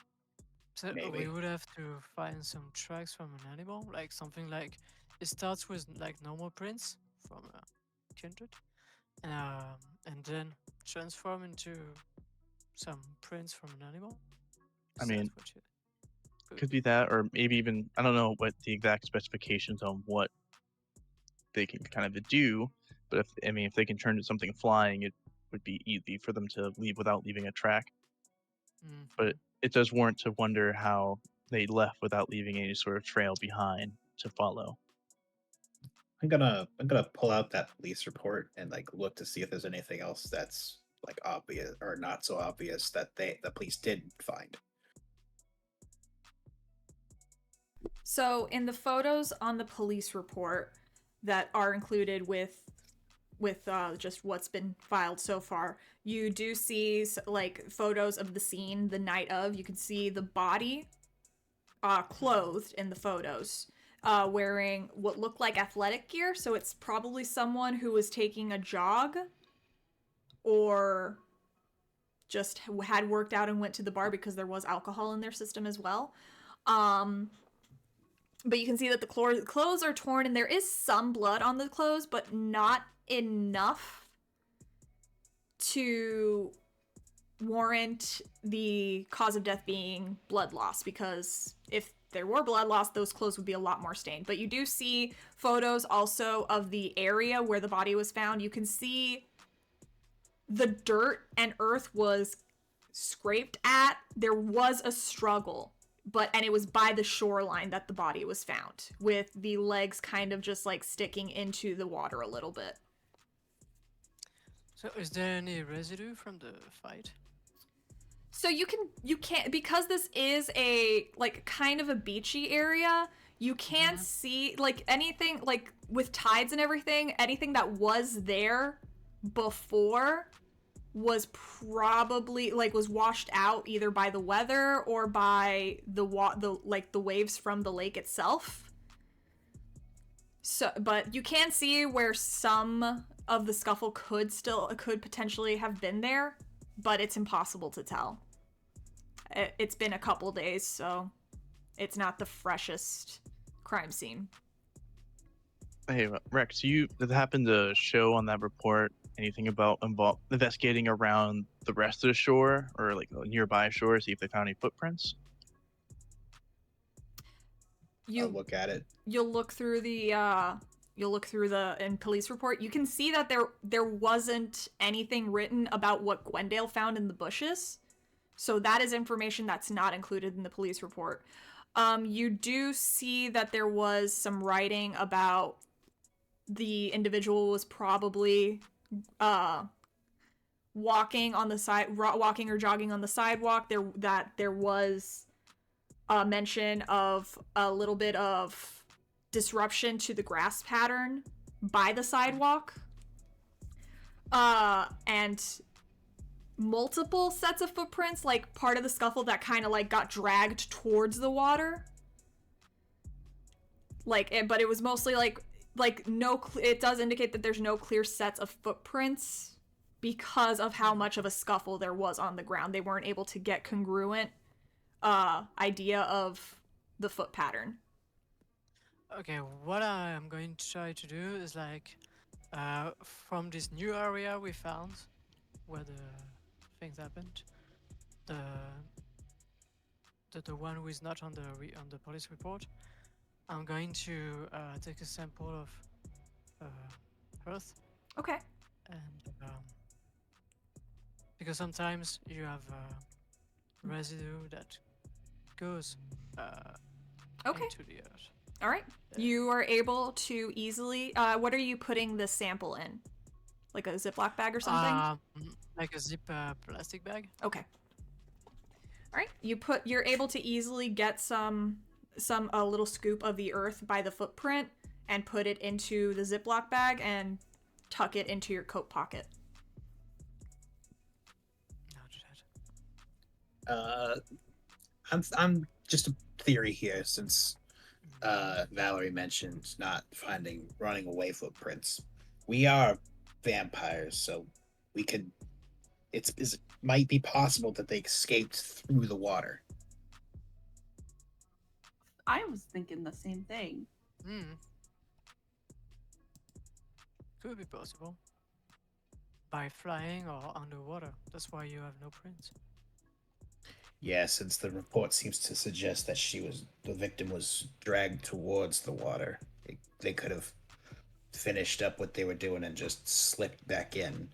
So Maybe. we would have to find some tracks from an animal, like something like it starts with like normal prints from a kindred, and then transform into some prints from an animal. I Is mean, that what you- could be that, or maybe even I don't know what the exact specifications on what they can kind of do, but if they can turn to something flying, it would be easy for them to leave without leaving a track. But it does warrant to wonder how they left without leaving any sort of trail behind to follow. I'm gonna pull out that police report and like look to see if there's anything else that's like obvious or not so obvious that the police did find. So in the photos on the police report that are included with just what's been filed so far, you do see like photos of the scene the night of. You can see the body clothed in the photos, wearing what looked like athletic gear, so it's probably someone who was taking a jog or just had worked out and went to the bar because there was alcohol in their system as well. But you can see that the clothes are torn and there is some blood on the clothes, but not enough to warrant the cause of death being blood loss, because if there were blood loss, those clothes would be a lot more stained. But you do see photos also of the area where the body was found. You can see the dirt and earth was scraped at. There was a struggle, and it was by the shoreline that the body was found, with the legs kind of just like sticking into the water a little bit. So is there any residue from the fight? So you can't, because this is a like kind of a beachy area, you can't see like anything, like with tides and everything, anything that was there before was probably like was washed out either by the weather or by the waves from the lake itself. So, but you can see where some of the scuffle could potentially have been there, but it's impossible to tell. It's been a couple days, so it's not the freshest crime scene. Hey, Rex, did it happen to show on that report anything about investigating around the rest of the shore or like a nearby shore, see if they found any footprints? I'll look at it. You'll look through the police report. You can see that there wasn't anything written about what Gwendale found in the bushes. So that is information that's not included in the police report. You do see that there was some writing about the individual was probably walking or jogging on the sidewalk. There was a mention of a little bit of disruption to the grass pattern by the sidewalk. And multiple sets of footprints, like part of the scuffle that kind of like got dragged towards the water. But it was mostly it does indicate that there's no clear sets of footprints because of how much of a scuffle there was on the ground. They weren't able to get congruent idea of the foot pattern. Okay, what I am going to try to do is from this new area we found where the things happened, the one who is not on the police report, I'm going to take a sample of earth. Okay. And because sometimes you have residue that goes into the earth. All right. You are able to easily. What are you putting the sample in? Like a Ziploc bag or something? Like a zip plastic bag. Okay. All right. You're able to easily get a little scoop of the earth by the footprint and put it into the Ziploc bag and tuck it into your coat pocket. I'm just a theory here, since Valerie mentioned not finding running away footprints. We are vampires, so we could. It might be possible that they escaped through the water. I was thinking the same thing. Could be possible. By flying or underwater. That's why you have no prints. Yeah, since the report seems to suggest that the victim was dragged towards the water. They could have finished up what they were doing and just slipped back in.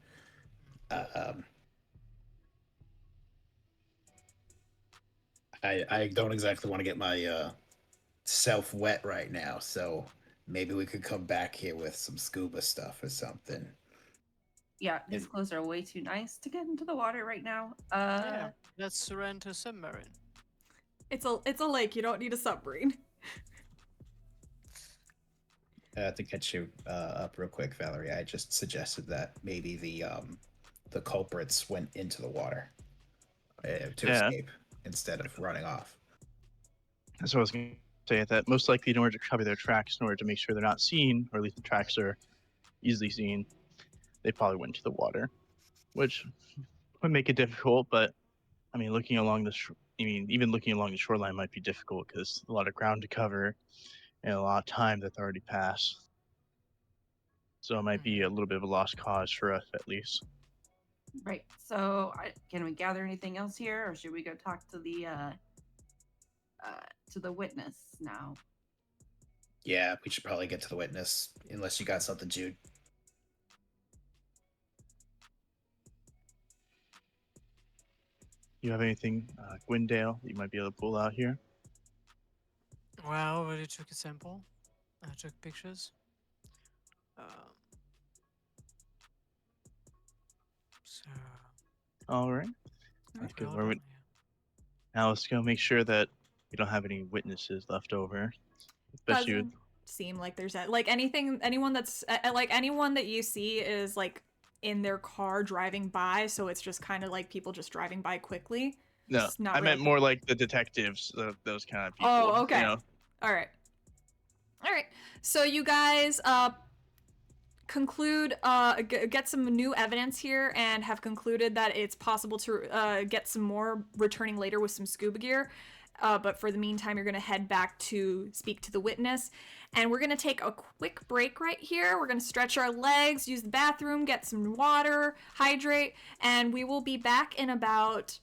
I don't exactly want to get my self wet right now, so maybe we could come back here with some scuba stuff or something. Yeah, these clothes are way too nice to get into the water right now. Yeah, let's rent a submarine. It's a lake. You don't need a submarine. To catch you up real quick, Valerie, I just suggested that maybe the culprits went into the water to escape instead of running off. That's what I was going to say. That most likely, in order to cover their tracks, in order to make sure they're not seen, or at least the tracks are easily seen, they probably went to the water, which would make it difficult. But I mean, even looking along the shoreline might be difficult because a lot of ground to cover and a lot of time that's already passed. So it might be a little bit of a lost cause for us, at least. Right. So, can we gather anything else here, or should we go talk to the witness now? Yeah, we should probably get to the witness, unless you got something, Jude. You have anything, Gwendale, that you might be able to pull out here? Well, I already took a sample. I took pictures. So. All right. That's good. Hold on, Now let's go make sure that we don't have any witnesses left over. Especially Doesn't seem like there's anyone that you see is like in their car driving by, so it's just kind of like people just driving by quickly. No, I meant more like the detectives, those kind of people. Oh, okay. You know? All right. So you guys conclude, get some new evidence here, and have concluded that it's possible to get some more returning later with some scuba gear. But for the meantime, you're going to head back to speak to the witness. And we're going to take a quick break right here. We're going to stretch our legs, use the bathroom, get some water, hydrate, and we will be back in about,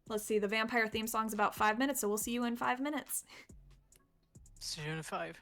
let's see, the vampire theme song's about 5 minutes, so we'll see you in 5 minutes. See you in 5.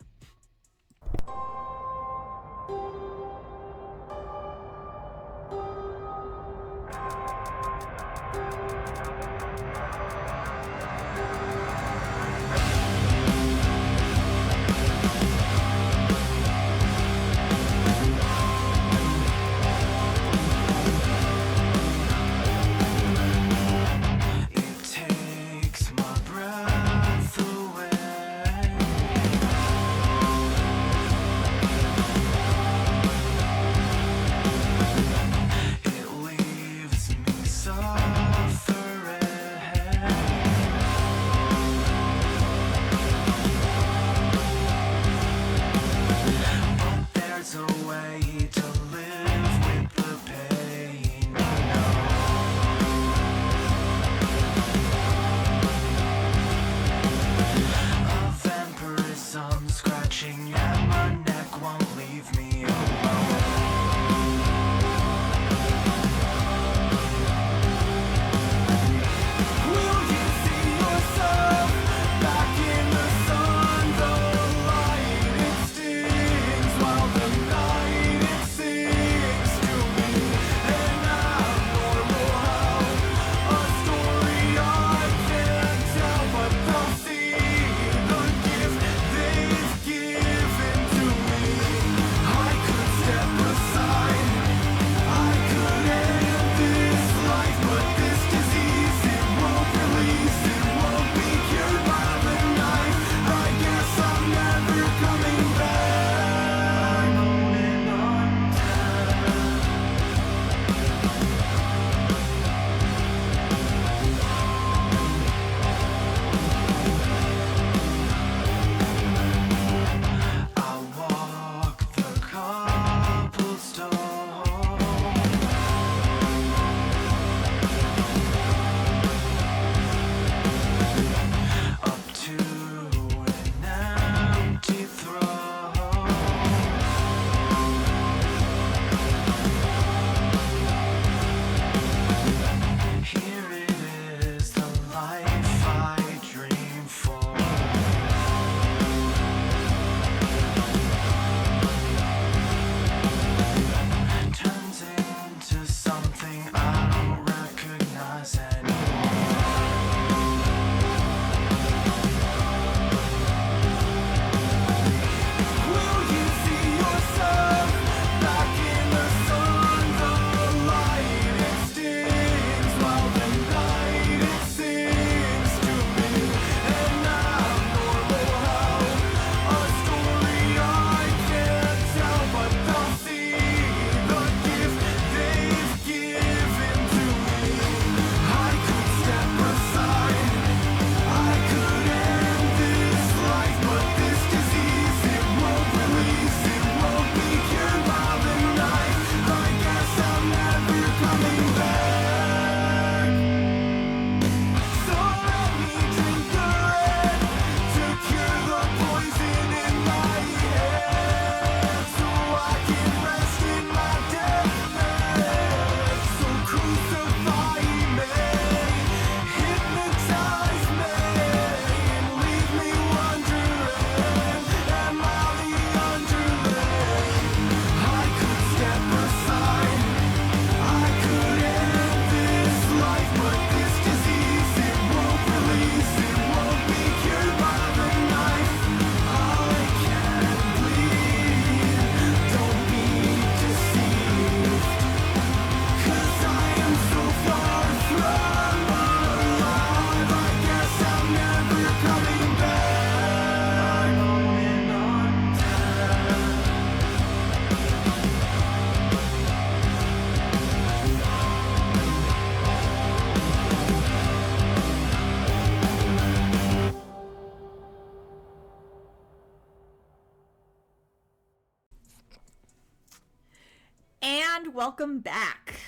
And welcome back.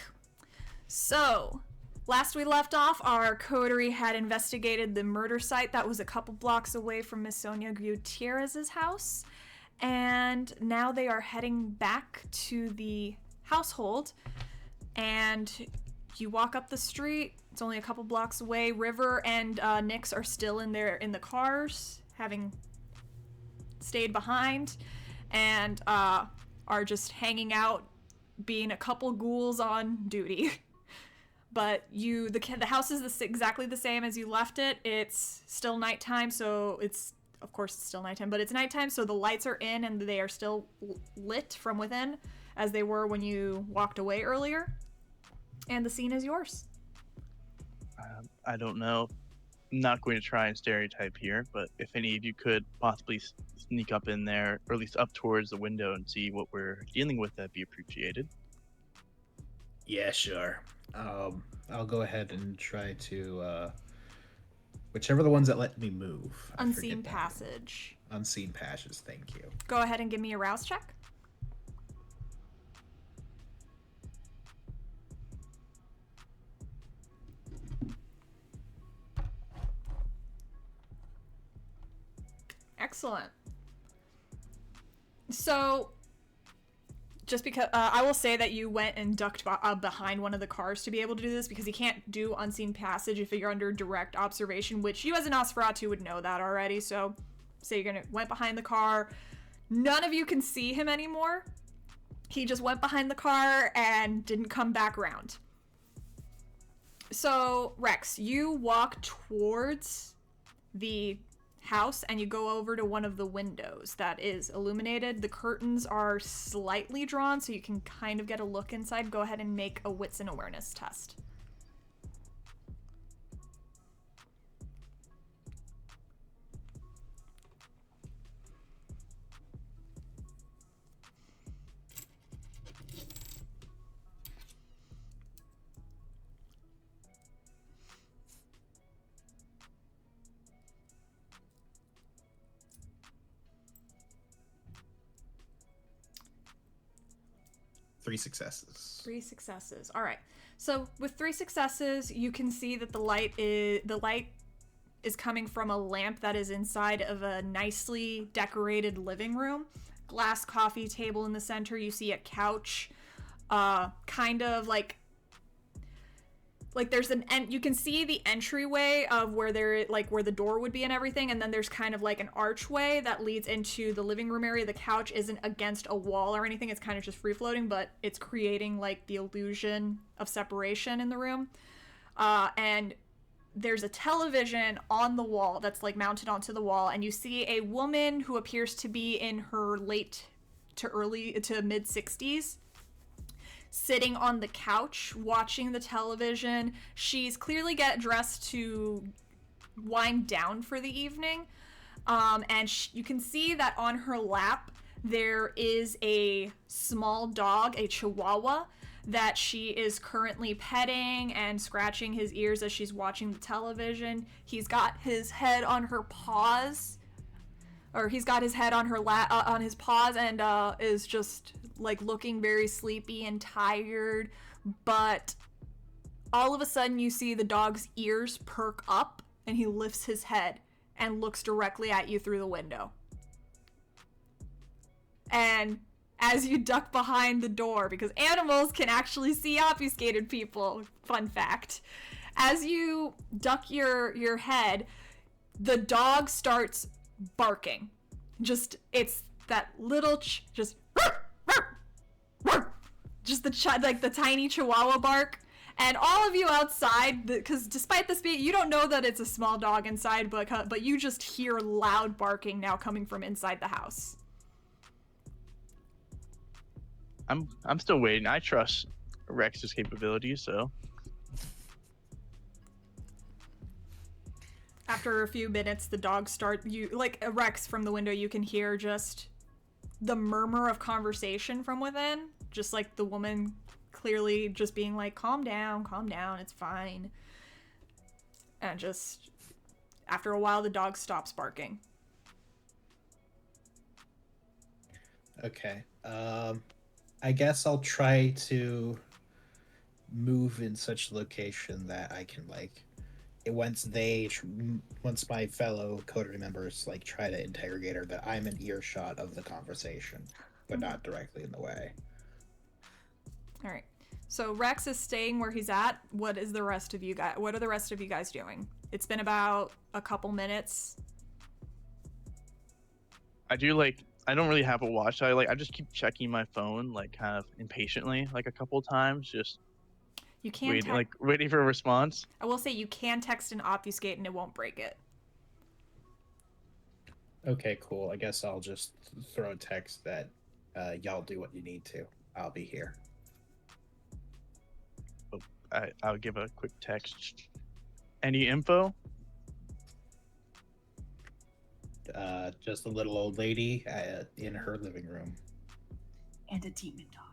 So, Last we left off, our coterie had investigated the murder site that was a couple blocks away from Miss Sonia Gutierrez's house, and now they are heading back to the household, and you walk up the street. It's only a couple blocks away. River and Nyx are still in the cars, having stayed behind, and are just hanging out, being a couple ghouls on duty. But the house is exactly the same as you left it. It's still nighttime, so it's still nighttime, but it's nighttime, so the lights are in and they are still lit from within, as they were when you walked away earlier. And the scene is yours. I don't know. I'm not going to try and stereotype here, but if any of you could possibly sneak up in there, or at least up towards the window and see what we're dealing with, that'd be appreciated. Yeah, sure. I'll go ahead and try to whichever the ones that let me move. Unseen passage. Unseen passage, thank you. Go ahead and give me a rouse check. Excellent. So, just because I will say that you went and ducked behind one of the cars to be able to do this, because you can't do unseen passage if you're under direct observation, which you as an Nosferatu would know that already. So, say you're went behind the car. None of you can see him anymore. He just went behind the car and didn't come back around. So, Rex, you walk towards the house and you go over to one of the windows that is illuminated. The curtains are slightly drawn so you can kind of get a look inside. Go ahead and make a wits and awareness test. Three successes. 3 successes. All right. So with 3 successes, you can see that the light is coming from a lamp that is inside of a nicely decorated living room. Glass coffee table in the center. You see a couch, kind of like there's you can see the entryway of where where the door would be and everything, and then there's kind of like an archway that leads into the living room area. The couch isn't against a wall or anything, it's kind of just free floating, but it's creating like the illusion of separation in the room. And there's a television on the wall that's like mounted onto the wall, and you see a woman who appears to be in her late to mid 60s. Sitting on the couch watching the television. She's clearly dressed to wind down for the evening, and you can see that on her lap there is a small dog, a Chihuahua, that she is currently petting and scratching his ears as she's watching the television. He's got his head on her paws, or he's got his head on her on his paws, and is just like looking very sleepy and tired. But all of a sudden you see the dog's ears perk up and he lifts his head and looks directly at you through the window. And as you duck behind the door, because animals can actually see obfuscated people, fun fact, as you duck your head, the dog starts barking. It's that little just the tiny Chihuahua bark. And all of you outside, because despite this being, you don't know that it's a small dog inside, but you just hear loud barking now coming from inside the house. I'm still waiting. I trust Rex's capabilities, so. After a few minutes, the dogs Rex, from the window, you can hear just the murmur of conversation from within. Just like the woman clearly just being like, calm down, it's fine. And just after a while, the dog stops barking. Okay. I guess I'll try to move in such a location that I can like once my fellow coterie members like try to interrogate her, that I'm in earshot of the conversation, but not directly in the way. All right. So Rex is staying where he's at. What are the rest of you guys doing? It's been about a couple minutes. I don't really have a watch. I just keep checking my phone, like kind of impatiently, like a couple times, just You can waiting for a response. I will say you can text and obfuscate and it won't break it. Okay, cool. I guess I'll just throw a text that y'all do what you need to. I'll be here. I'll give a quick text. Any info? Just a little old lady in her living room. And a demon dog.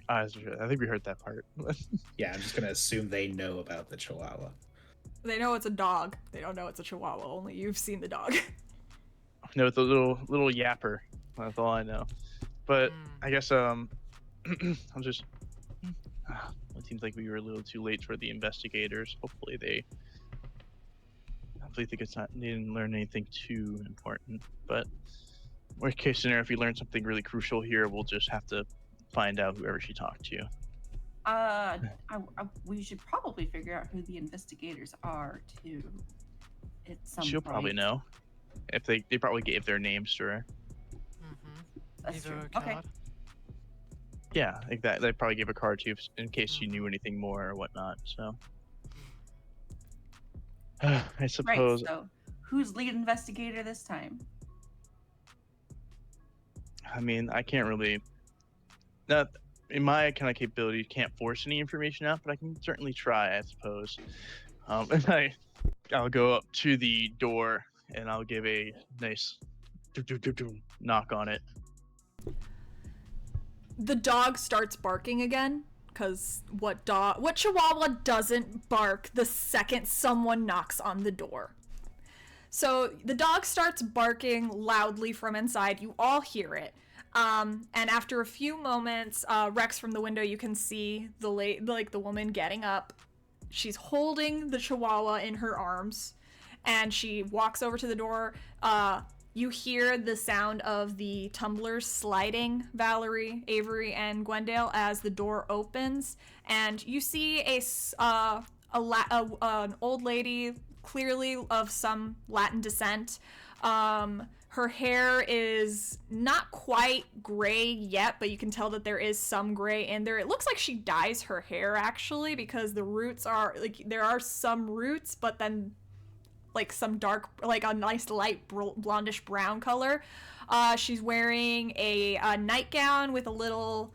I think we heard that part. Yeah, I'm just gonna assume they know about the Chihuahua. They know it's a dog. They don't know it's a Chihuahua. Only you've seen the dog. No, it's a little yapper. That's all I know. But I guess I'll just. It seems like we were a little too late for the investigators. Hopefully they didn't learn anything too important. But worst case scenario, if we learn something really crucial here, we'll just have to find out whoever she talked to. We should probably figure out who the investigators are too. At some She'll point. probably know. If they probably gave their names to her. That's Leave her true. a Okay. card. Yeah, like that. They probably gave a card to you in case she knew anything more or whatnot. So, I suppose. Right. So, who's lead investigator this time? I mean, I can't really. Not in my kind of capability, can't force any information out, but I can certainly try, I suppose. And I'll go up to the door and I'll give a nice knock on it. The dog starts barking again, because what Chihuahua doesn't bark the second someone knocks on the door? So the dog starts barking loudly from inside. You all hear it. And after a few moments, Rex, from the window, you can see the woman getting up. She's holding the Chihuahua in her arms, and she walks over to the door. You hear the sound of the tumblers sliding, Valerie, Avery, and Gwendale, as the door opens, and you see an old lady, clearly of some Latin descent. Her hair is not quite gray yet, but you can tell that there is some gray in there. It looks like she dyes her hair, actually, because the roots are, like, there are some roots, but then, like, some dark, like, a nice light blondish brown color. She's wearing a nightgown with a little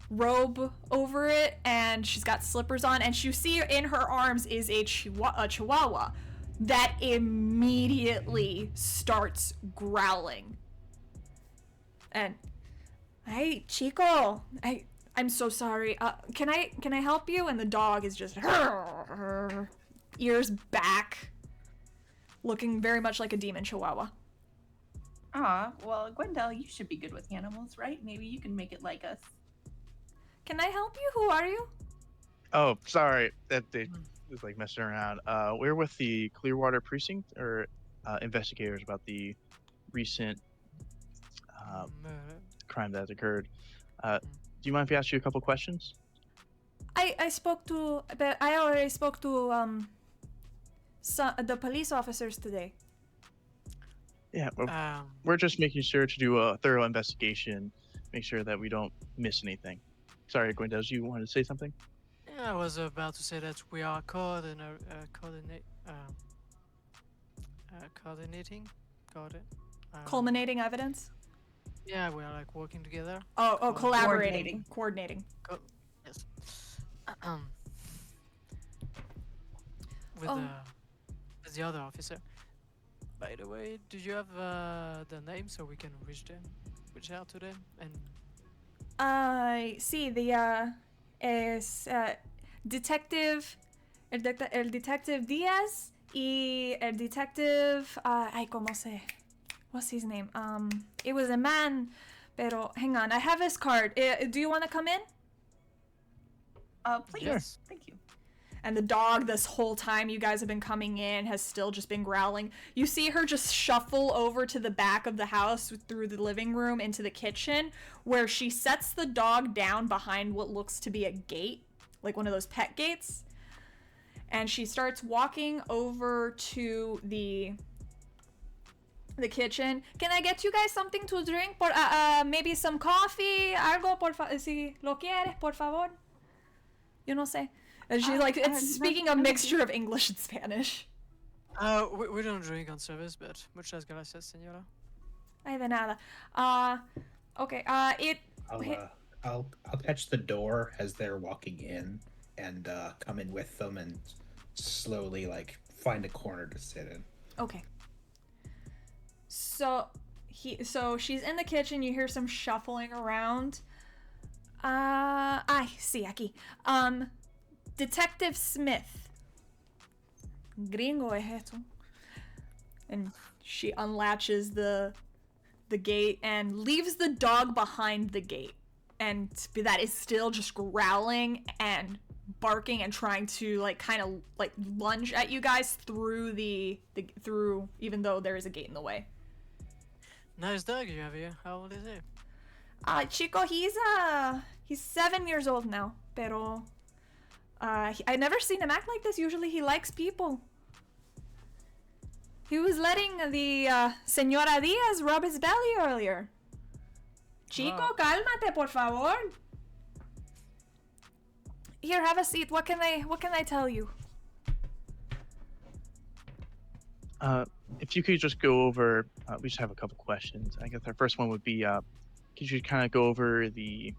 robe over it, and she's got slippers on, and you see in her arms is a Chihuahua that immediately starts growling. And, hey, Chico, I'm so sorry. Can I help you? And the dog is just ears back, looking very much like a demon Chihuahua. Well, Gwendale, you should be good with animals, right? Maybe you can make it like us. Can I help you? Who are you? Oh, sorry. That they was like messing around. We're with the Clearwater Precinct, or investigators about the recent crime that occurred. Do you mind if I ask you a couple questions? I already spoke to the police officers today. Yeah, we're just making sure to do a thorough investigation, make sure that we don't miss anything. Sorry, Gwendale, you wanted to say something? Yeah, I was about to say that we are coordinating. Culminating evidence? Yeah, we are like working together. Oh, collaborating. Coordinating. Yes. With the other officer. By the way, do you have the name so we can reach out to them? And Sí, es detective, el detective Diaz y el detective, what's his name? It was a man Pero, hang on, I have his card. Do you want to come in? Please. Yes. Thank you. And the dog, this whole time you guys have been coming in, has still just been growling. You see her just shuffle over to the back of the house through the living room into the kitchen, where she sets the dog down behind what looks to be a gate, like one of those pet gates. And she starts walking over to the kitchen. Can I get you guys something to drink? Maybe some coffee? Algo, si lo quieres, por favor. You know, say. And she's like, it's speaking a mixture of English and Spanish. We don't drink on service, but muchas gracias, señora. Ay, de nada. Okay, I'll catch the door as they're walking in and come in with them and slowly like find a corner to sit in. Okay. So she's in the kitchen, you hear some shuffling around. Ay, sí, aquí. Detective Smith. Gringo es esto. And she unlatches the gate and leaves the dog behind the gate. And that is still just growling and barking and trying to like kind of like lunge at you guys through through, even though there is a gate in the way. Nice dog you have here. How old is he? Chico, he's 7 years old now, pero I never seen him act like this. Usually he likes people. He was letting the Señora Diaz rub his belly earlier. Chico, Wow. cálmate, por favor. Here, have a seat. What can I tell you? If you could just go over, we just have a couple questions. I guess our first one would be, could you kind of go over the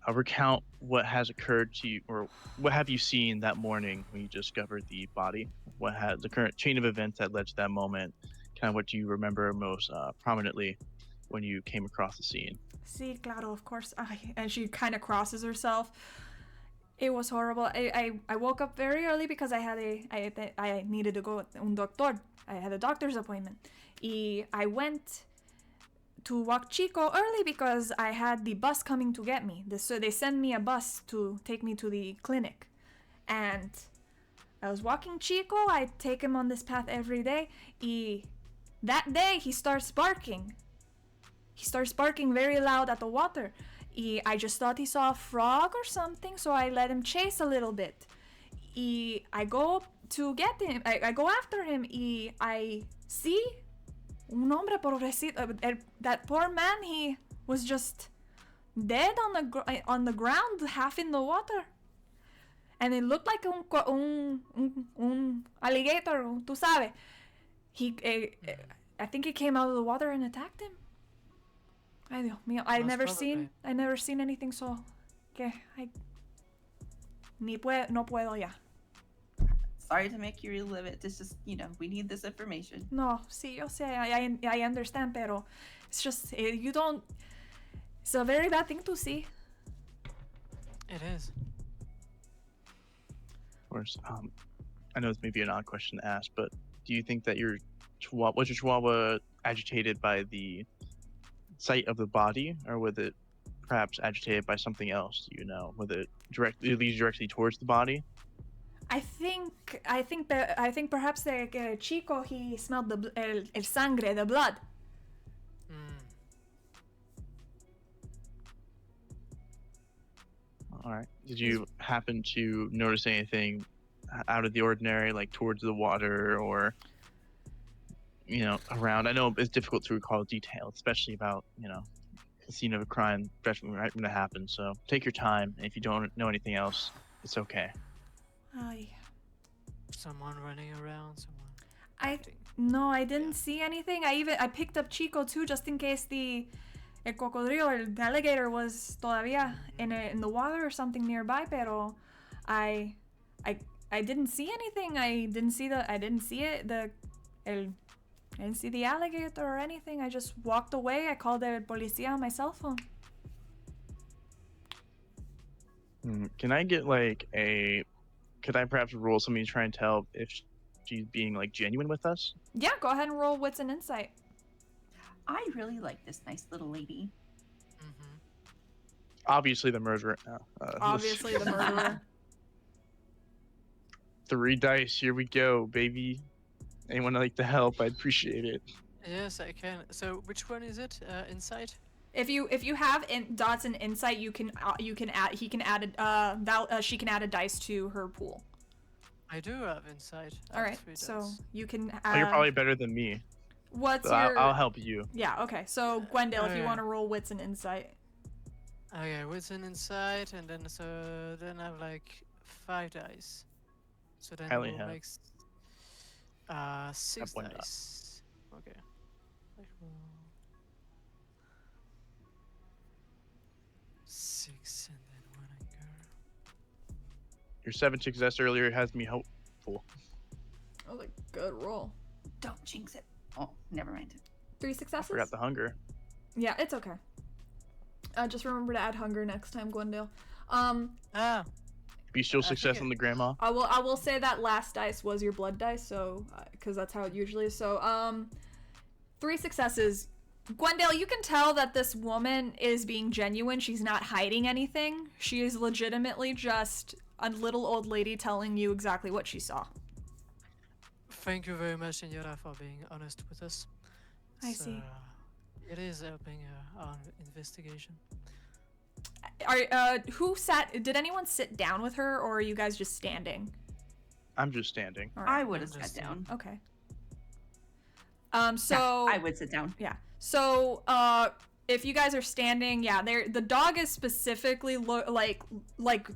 recount what has occurred to you, or what have you seen that morning when you discovered the body? What had the current chain of events that led to that moment? Kind of what do you remember most prominently when you came across the scene? Sí, claro, of course. And she kind of crosses herself. It was horrible. I woke up very early because I needed to go un doctor. I had a doctor's appointment. Y I went to walk Chico early because I had the bus coming to get me. So they send me a bus to take me to the clinic. And I was walking Chico. I take him on this path every day. Y that day he starts barking. He starts barking very loud at the water. I just thought he saw a frog or something, so I let him chase a little bit. I go to get him. I go after him. I see un hombre pobrecito. That poor man, he was just dead on the ground, half in the water. And it looked like un alligator, tú sabes. I think he came out of the water and attacked him. Ay, Dios mío, I never seen anything so que no puedo ya. Sorry to make you relive it. It's just, we need this information. No, sí, yo sé, I understand, pero it's just, it's a very bad thing to see. It is. Of course, I know this may be an odd question to ask, but do you think that was your Chihuahua agitated by the sight of the body, or was it perhaps agitated by something else? Do you know? Was it leads directly towards the body? I think perhaps the Chico, he smelled el sangre, the blood. All right. Did you happen to notice anything out of the ordinary, like towards the water or around? I know it's difficult to recall details, especially about the scene of a crime right when it happens. So take your time, and if you don't know anything else, it's okay. Someone running around, someone. I didn't see anything. I picked up Chico too, just in case el cocodrilo, the alligator, was todavía in the water or something nearby. Pero I didn't see anything. I didn't see the alligator or anything. I just walked away. I called the policía on my cell phone. Can I get could I perhaps roll something to try and tell if she's being genuine with us? Yeah, go ahead and roll wits and insight. I really like this nice little lady. Obviously the murderer. Obviously, the murderer. 3 dice. Here we go, baby. Anyone like to help? I'd appreciate it. Yes, I can. So which one is it? Insight? If you have dots and insight, you can add she can add a dice to her pool. I do have insight. I All have right, 3 so dice. you can. Oh, you're probably better than me. What's So your? I'll help you. Yeah. Okay. So Gwendale, if you Okay. want to roll wits and insight. Okay, what's an insight, and then then I have like 5 dice. So then I only we'll have- make 6 1 die. dice. Okay. Like, 6 and then 1 anger. Your 7 success earlier has me hopeful. Oh, like good roll. Don't jinx it. Oh, never mind. 3 I successes. forgot the hunger. Yeah, it's okay. Just remember to add hunger next time, Gwendale. Ah, Bestial I think success it- on the grandma. I will say that last dice was your blood dice, so because that's how it usually is. So 3 successes. Gwendale, you can tell that this woman is being genuine. She's not hiding anything. She is legitimately just a little old lady telling you exactly what she saw. thank you very much, Senora, for being honest with us. I see. It is helping our investigation. Did anyone sit down with her, or are you guys just standing? I'm just standing. All I right. would have I'm sat just down. Okay. So I would sit down. yeah. So if you guys are standing, yeah, the dog is specifically like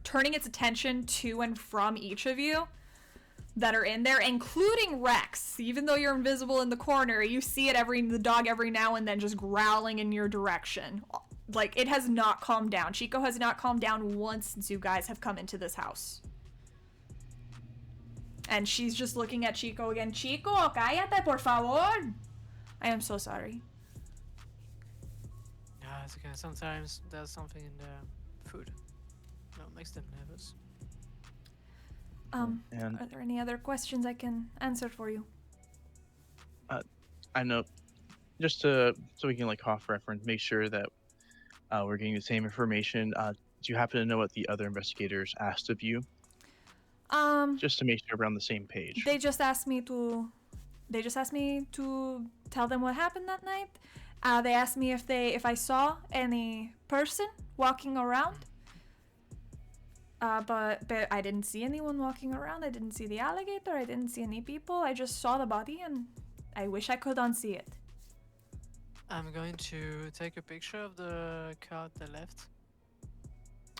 turning its attention to and from each of you that are in there, including Rex. Even though you're invisible in the corner, you see the dog every now and then just growling in your direction. Like, it has not calmed down. Chico has not calmed down once since you guys have come into this house. And she's just looking at Chico again. Chico, cállate, por favor. I am so sorry. Yeah, it's okay. Sometimes there's something in the food. No, makes them nervous. And Are there any other questions I can answer for you? I know, just so we can like cross-reference, make sure that we're getting the same information. Do you happen to know what the other investigators asked of you? Just to make sure we're on the same page. They just asked me to tell them what happened that night. They asked me if I saw any person walking around. But I didn't see anyone walking around. I didn't see the alligator. I didn't see any people. I just saw the body, and I wish I could unsee it. I'm going to take a picture of the card they left.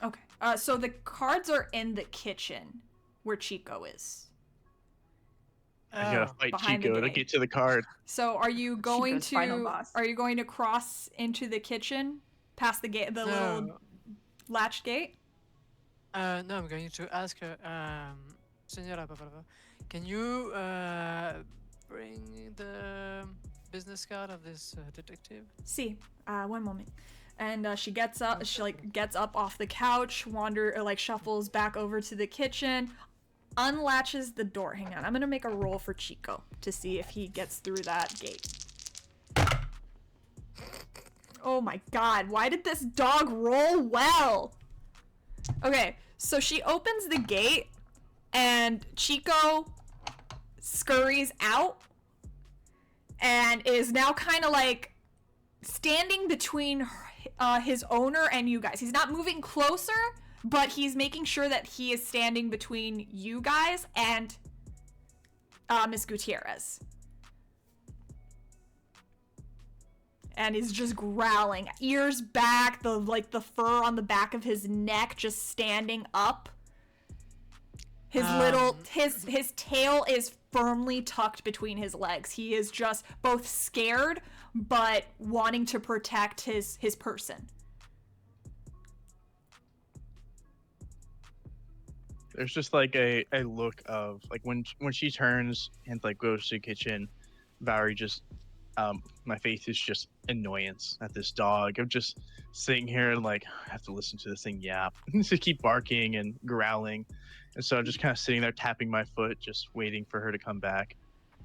Okay. So the cards are in the kitchen where Chico is. I gotta fight behind the Chico to gate. get to the card. So are you going Chico's final to boss. cross into the kitchen past the gate, the little No, latched gate? no, I'm going to ask her, Senora, can you bring the business card of this detective? See, one moment. And she gets up. She gets up off the couch, shuffles back over to the kitchen, unlatches the door. Hang on, I'm gonna make a roll for Chico to see if he gets through that gate. Oh my god, why did this dog roll well? Okay, so she opens the gate, and Chico scurries out, and is now kind of like standing between his owner and you guys. He's not moving closer, but he's making sure that he is standing between you guys and Miss Gutierrez. And is just growling, ears back, the fur on the back of his neck just standing up. His his tail is firmly tucked between his legs. He is just both scared but wanting to protect his person. There's just like a look of like when she turns and like goes to the kitchen, Valerie just my face is just annoyance at this dog. I'm just sitting here and like I have to listen to this thing yap. To keep barking and growling. And so I'm just kind of sitting there tapping my foot, just waiting for her to come back.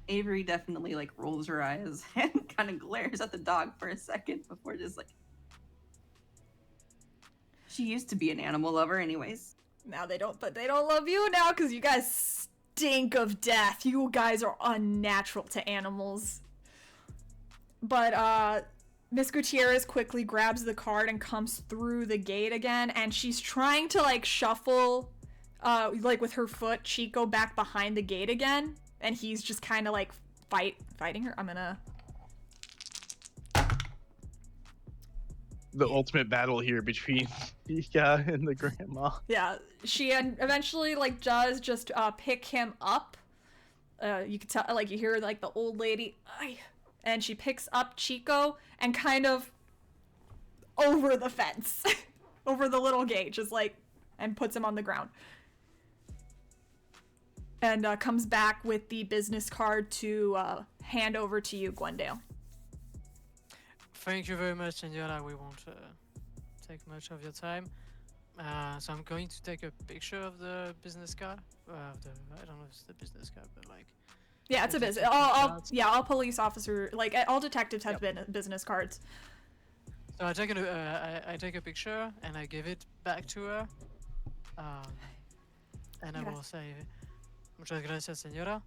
Avery definitely like rolls her eyes and kind of glares at the dog for a second before just like She used to be an animal lover, anyways. Now they don't, but they don't love you now because you guys stink of death. You guys are unnatural to animals. But Miss Gutierrez quickly grabs the card and comes through the gate again, and she's trying to like shuffle like with her foot Chico back behind the gate again, and he's just kind of like fighting her. I'm gonna The ultimate battle here between Ika and the grandma. Yeah, she eventually like does just pick him up. You can tell, like you hear like the old lady, and she picks up Chico and kind of over the fence, over the little gate, just like, and puts him on the ground. And comes back with the business card to hand over to you, Gwendale. Thank you very much, Senora. We won't take much of your time. So I'm going to take a picture of the business card. I don't know if it's the business card, but like. Yeah, it's a business. All police officer, like all detectives have business cards. So I take a picture and I give it back to her. And I will say, muchas gracias, Senora.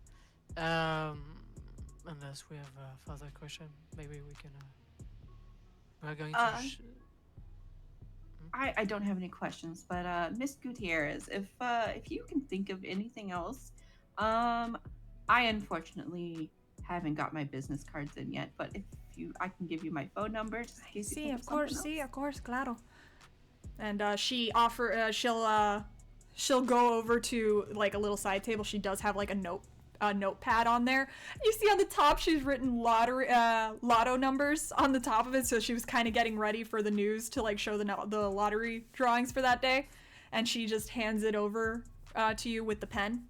Unless we have a further question, maybe we can. We're going to. I don't have any questions, but Miss Gutierrez, if you can think of anything else, I unfortunately haven't got my business cards in yet. But I can give you my phone number. Just in case you think of something else. Of course, claro. And she'll go over to like a little side table. She does have like a notepad on there. You see on the top she's written lotto numbers on the top of it, so she was kind of getting ready for the news to like show the lottery drawings for that day, and she just hands it over to you with the pen.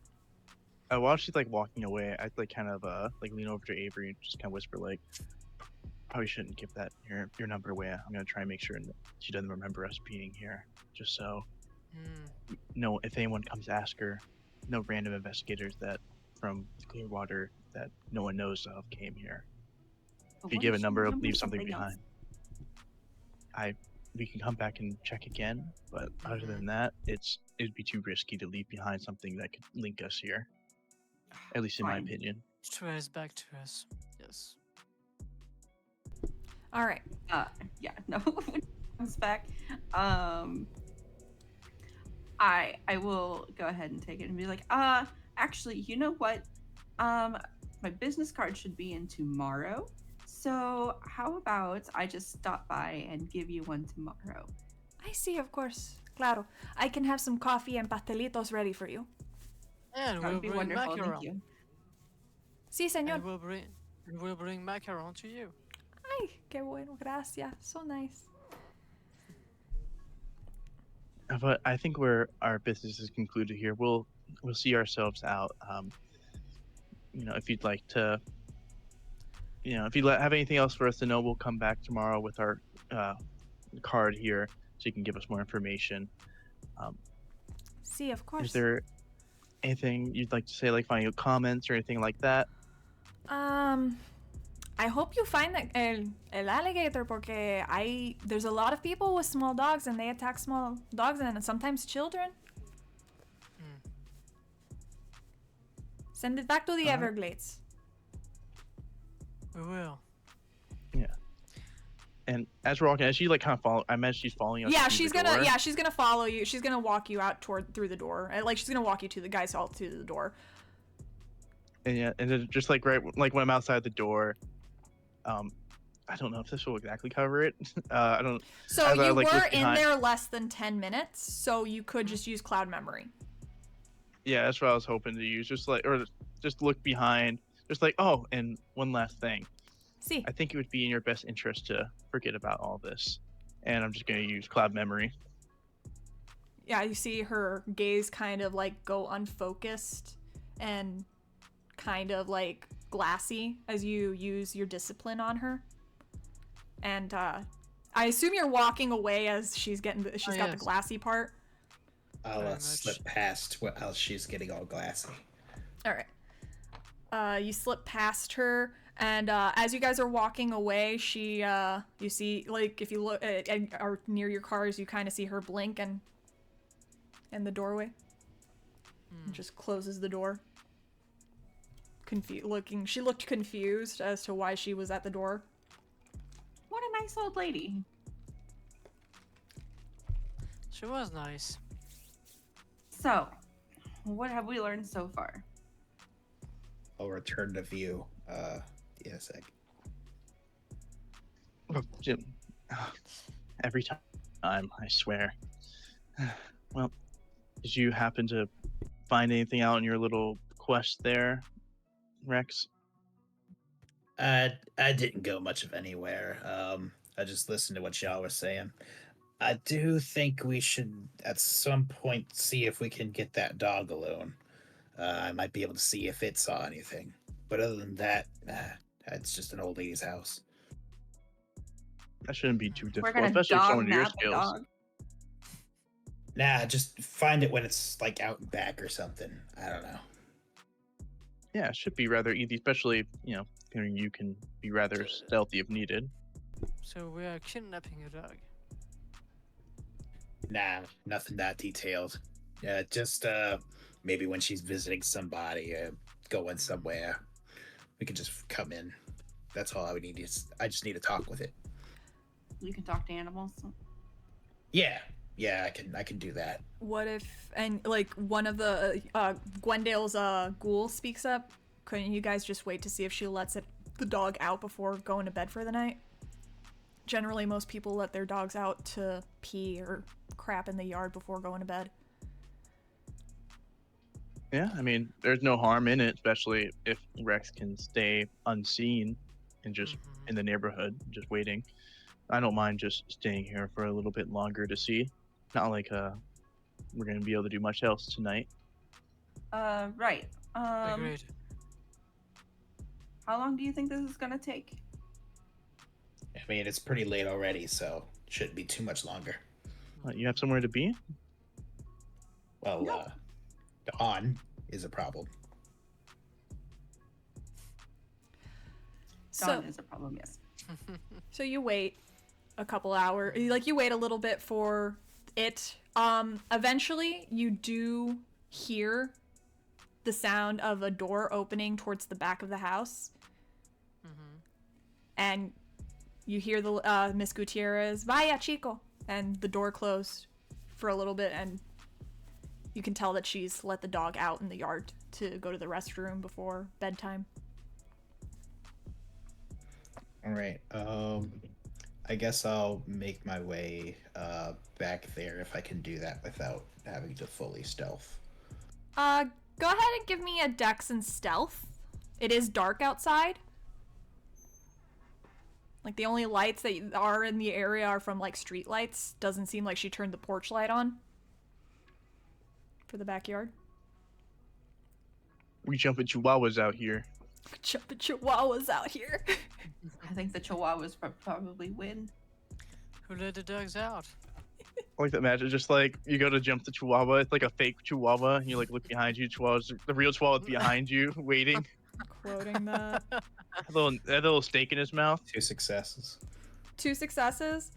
While she's like walking away, I like kind of like lean over to Avery and just kind of whisper like, probably shouldn't give that your number away. I'm gonna try and make sure that she doesn't remember us being here, just so no, if anyone comes to ask her, no random investigators that from Clearwater that no one knows of came here. If you give a number, leave something behind. We can come back and check again, but other than that, it'd be too risky to leave behind something that could link us here. At least in my opinion. Trace back to us. Yes. All right. Yeah. No. Comes back. I will go ahead and take it and be like, actually, you know what? My business card should be in tomorrow. So how about I just stop by and give you one tomorrow? I see, of course. Claro. I can have some coffee and pastelitos ready for you. And That we'll would be bring wonderful. macaron. Thank you. Sí, señor. And we'll bring macaron to you. Ay, qué bueno. Gracias. So nice. But I think our business is concluded here. We'll see ourselves out. If you'd like to, if you have anything else for us to know, we'll come back tomorrow with our card here, so you can give us more information. See, of course. Is there anything you'd like to say, like final comments or anything like that? I hope you find el alligator, porque there's a lot of people with small dogs and they attack small dogs and sometimes children. Send it back to the Everglades. We will. Yeah. And as we're walking, as she like kind of follow, I imagine she's following us. Yeah, through she's the gonna. door. Yeah, she's gonna follow you. She's gonna walk you out through the door. Like she's gonna walk you to the guy's hall to the door. And yeah, and then just like right, like when I'm outside the door, I don't know if this will exactly cover it. I don't. So you like, were look in behind- there less than 10 minutes, so you could just use cloud memory. Yeah, that's what I was hoping to use. Just look behind. Just like, oh, and one last thing. See. I think it would be in your best interest to forget about all this. And I'm just going to use cloud memory. Yeah, you see her gaze kind of like go unfocused and kind of like glassy as you use your discipline on her. And I assume you're walking away as she's got the glassy part. I'll slip past while she's getting all glassy. All right. You slip past her And as you guys are walking away, she, you see, like, if you look and are near your cars, you kind of see her blink and in the doorway. And just closes the door. She looked confused as to why she was at the door. What a nice old lady. She was nice. So, what have we learned so far? I'll return to view in a sec. Oh, Jim. Every time, I swear. Well, did you happen to find anything out in your little quest there, Rex? I didn't go much of anywhere. I just listened to what y'all were saying. I do think we should, at some point, see if we can get that dog alone. I might be able to see if it saw anything. But other than that, it's just an old lady's house. That shouldn't be too We're difficult, gonna especially with dog someone of your map the skills. dog. Nah, just find it when it's like out and back or something. I don't know. Yeah, it should be rather easy, especially, considering you can be rather stealthy if needed. So we are kidnapping a dog. Nah, nothing that detailed. Just maybe when she's visiting somebody, going somewhere, we can just come in. That's all I would need. I just need to talk with it. You can talk to animals. Yeah, I can do that. What if, and like one of the Gwendale's ghoul speaks up? Couldn't you guys just wait to see if she lets the dog out before going to bed for the night? Generally, most people let their dogs out to pee or crap in the yard before going to bed. Yeah, I mean, there's no harm in it, especially if Rex can stay unseen and just in the neighborhood, just waiting. I don't mind just staying here for a little bit longer to see. Not like we're gonna be able to do much else tonight. Right. Agreed. How long do you think this is gonna take? I mean, it's pretty late already, so it shouldn't be too much longer. You have somewhere to be? Well, No. Dawn is a problem. Dawn is a problem, yes. So you wait a couple hours, like you wait a little bit for it. Eventually you do hear the sound of a door opening towards the back of the house. And you hear the Miss Gutierrez, "Vaya, chico," and the door closed for a little bit, and you can tell that she's let the dog out in the yard to go to the restroom before bedtime. All right. I guess I'll make my way back there if I can do that without having to fully stealth. Go ahead and give me a dex and stealth. It is dark outside. Like, the only lights that are in the area are from, like, street lights. Doesn't seem like she turned the porch light on for the backyard. We jumping Chihuahuas out here. Jumping Chihuahuas out here. I think the Chihuahuas probably win. Who let the dogs out? I like that imagine, just like you go to jump the Chihuahua, it's like a fake Chihuahua, and you like look behind you, the real Chihuahua's behind you, waiting. Quoting that. That little steak in his mouth. 2 successes. 2 successes.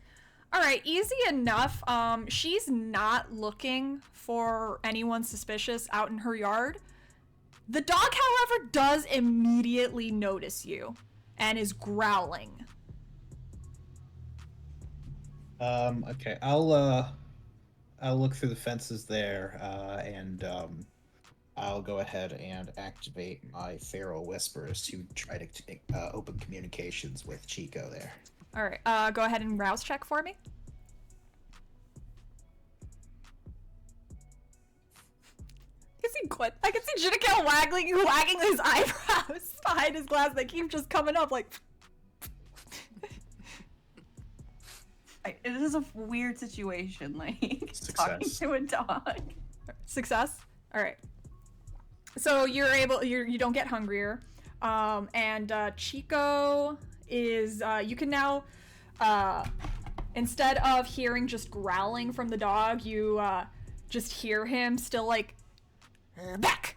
All right, easy enough. She's not looking for anyone suspicious out in her yard. The dog, however, does immediately notice you and is growling. Okay, I'll look through the fences there, and I'll go ahead and activate my feral whispers to try to open communications with Chico there. All right, go ahead and rouse check for me. I can see Jinikel wagging his eyebrows behind his glass. They keep just coming up like. It is a weird situation, like talking Success. to a dog. Success. All right. So you don't get hungrier, and Chico is you can now instead of hearing just growling from the dog, you just hear him still like back.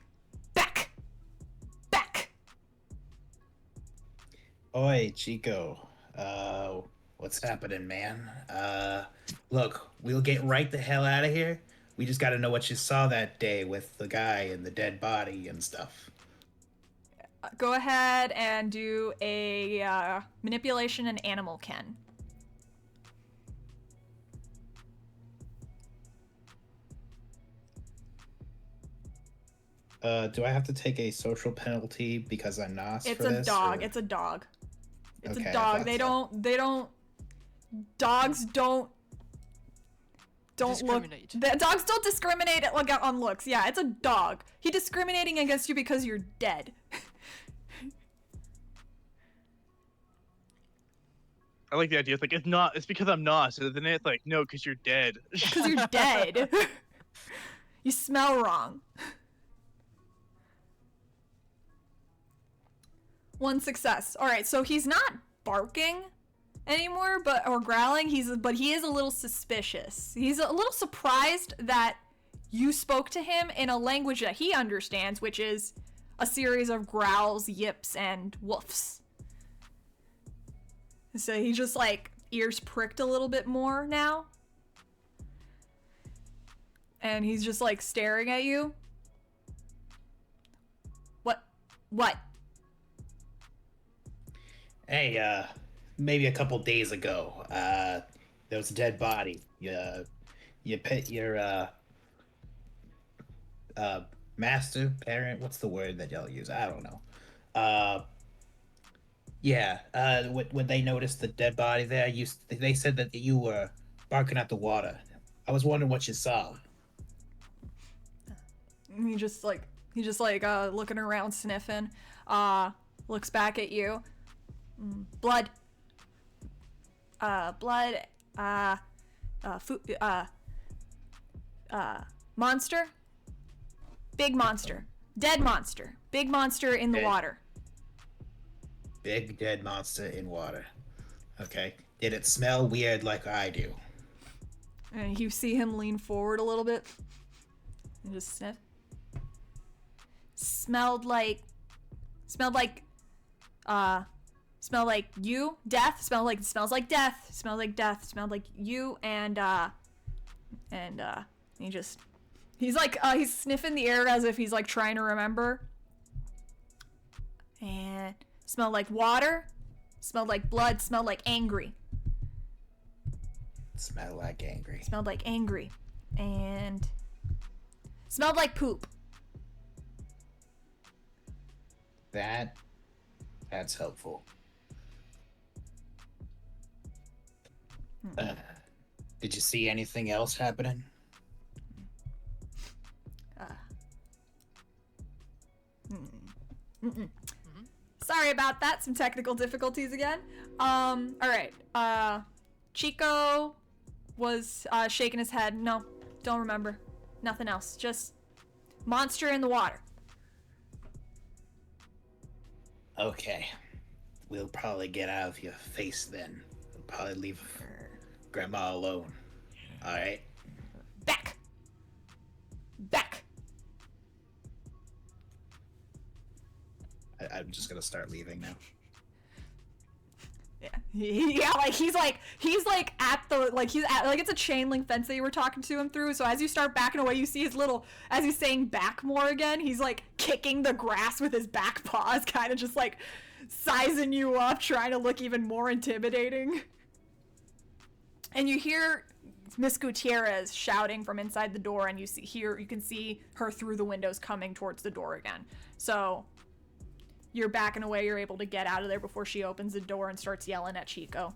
Oi, Chico. What's happening, man? Look, we'll get right the hell out of here. We just gotta know what you saw that day with the guy and the dead body and stuff. Go ahead and do a manipulation and animal ken. Do I have to take a social penalty because I'm Nos It's for a this? dog. or- It's a dog. It's Okay, a I dog. thought They so. dogs don't look. Discriminate. The dogs don't discriminate like on looks. Yeah, it's a dog. He discriminating against you because you're dead. I like the idea. It's like it's because I'm not. So then it's like no, because you're dead. Because you're dead. You smell wrong. One success. All right, so he's not barking anymore, or growling. But he is a little suspicious. He's a little surprised that you spoke to him in a language that he understands, which is a series of growls, yips, and woofs. So he just like ears pricked a little bit more now. And he's just like staring at you. What? Hey, maybe a couple days ago, there was a dead body. You pet your master, parent. What's the word that y'all use? I don't know. Yeah. When they noticed the dead body there, they said that you were barking at the water. I was wondering what you saw. And he just like looking around, sniffing. Looks back at you. Blood. Food. Monster. Big monster. Dead monster. Big monster in the Dead. water. Big dead monster in water. Okay. Did it smell weird like I do? And you see him lean forward a little bit and just sniff. Smelled like you, death. Smells like death. Smelled like you and he's sniffing the air as if he's like trying to remember. And smelled like water. Smelled like blood. Smelled like angry. Smell like angry. Smelled like angry. And smelled like poop. That's helpful. Did you see anything else happening? Sorry about that. Some technical difficulties again. All right. Chico was shaking his head. No, don't remember. Nothing else. Just monster in the water. Okay. We'll probably get out of your face then. We'll probably leave Grandma alone. Alright? Back. I'm just gonna start leaving now. Yeah. He's at the it's a chain link fence that you were talking to him through. So as you start backing away, you see his little, as he's saying back more again, he's like kicking the grass with his back paws, kind of just like sizing you up, trying to look even more intimidating. And you hear Miss Gutierrez shouting from inside the door, and you can see her through the windows coming towards the door again. So you're backing away, you're able to get out of there before she opens the door and starts yelling at Chico.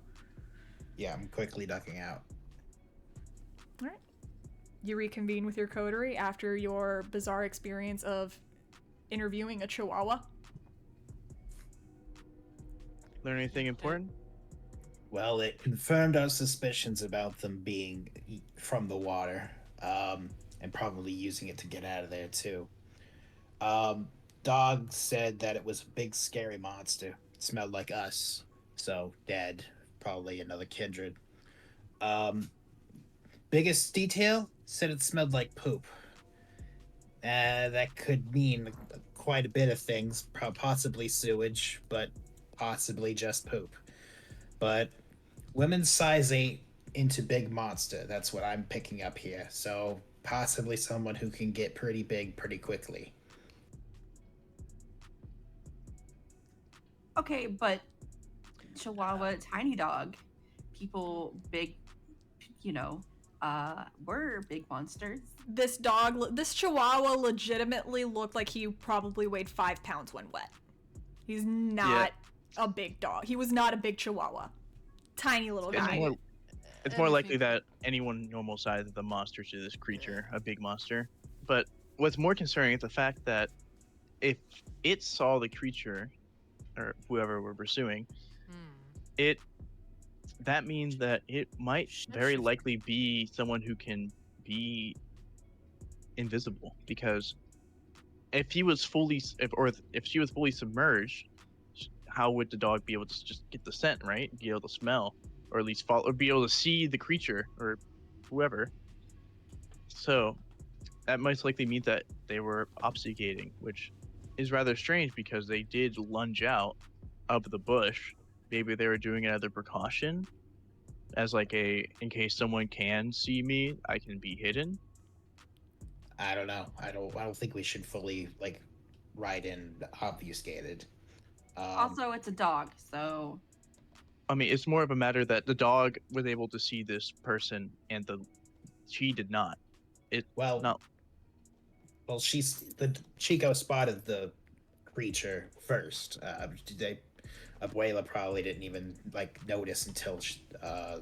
Yeah, I'm quickly ducking out. All right. You reconvene with your coterie after your bizarre experience of interviewing a Chihuahua. Learn anything important? Well, it confirmed our suspicions about them being from the water, and probably using it to get out of there too. Dog said that it was a big scary monster. It smelled like us, so dead, probably another kindred. Biggest detail said it smelled like poop. That could mean quite a bit of things, possibly sewage, but possibly just poop. But women's size ain't into big monster. That's what I'm picking up here. So possibly someone who can get pretty big pretty quickly. Okay, but Chihuahua, tiny dog, people, big, were big monsters. This Chihuahua legitimately looked like he probably weighed 5 pounds when wet. He's not a big dog. He was not a big Chihuahua. Tiny little guy. It's more likely that anyone normal size is the monster to this creature, a big monster. But what's more concerning is the fact that if it saw the creature, or whoever we're pursuing, that means that it might very likely be someone who can be invisible. Because if he was if she was fully submerged, how would the dog be able to just get the scent, right? Be able to smell, or at least follow, or be able to see the creature or whoever. So that most likely means that they were obfuscating, which is rather strange because they did lunge out of the bush. Maybe they were doing it as a precaution, as like in case someone can see me, I can be hidden. I don't know. I don't think we should fully ride in obfuscated. Also, it's a dog, so. I mean, it's more of a matter that the dog was able to see this person, and she did not. Well, Chico spotted the creature first. Abuela probably didn't even notice until she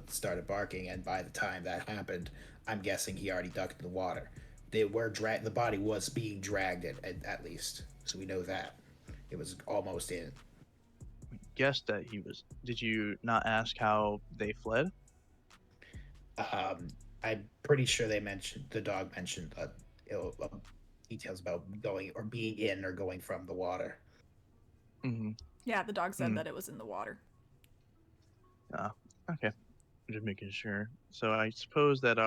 started barking, and by the time that happened, I'm guessing he already ducked in the water. The body was being dragged at least, so we know that it was almost in. Guessed that he was. Did you not ask how they fled? I'm pretty sure the dog mentioned details about going or being in or going from the water. Mm-hmm. Yeah, the dog said that it was in the water. Oh, okay. I'm just making sure. So I suppose that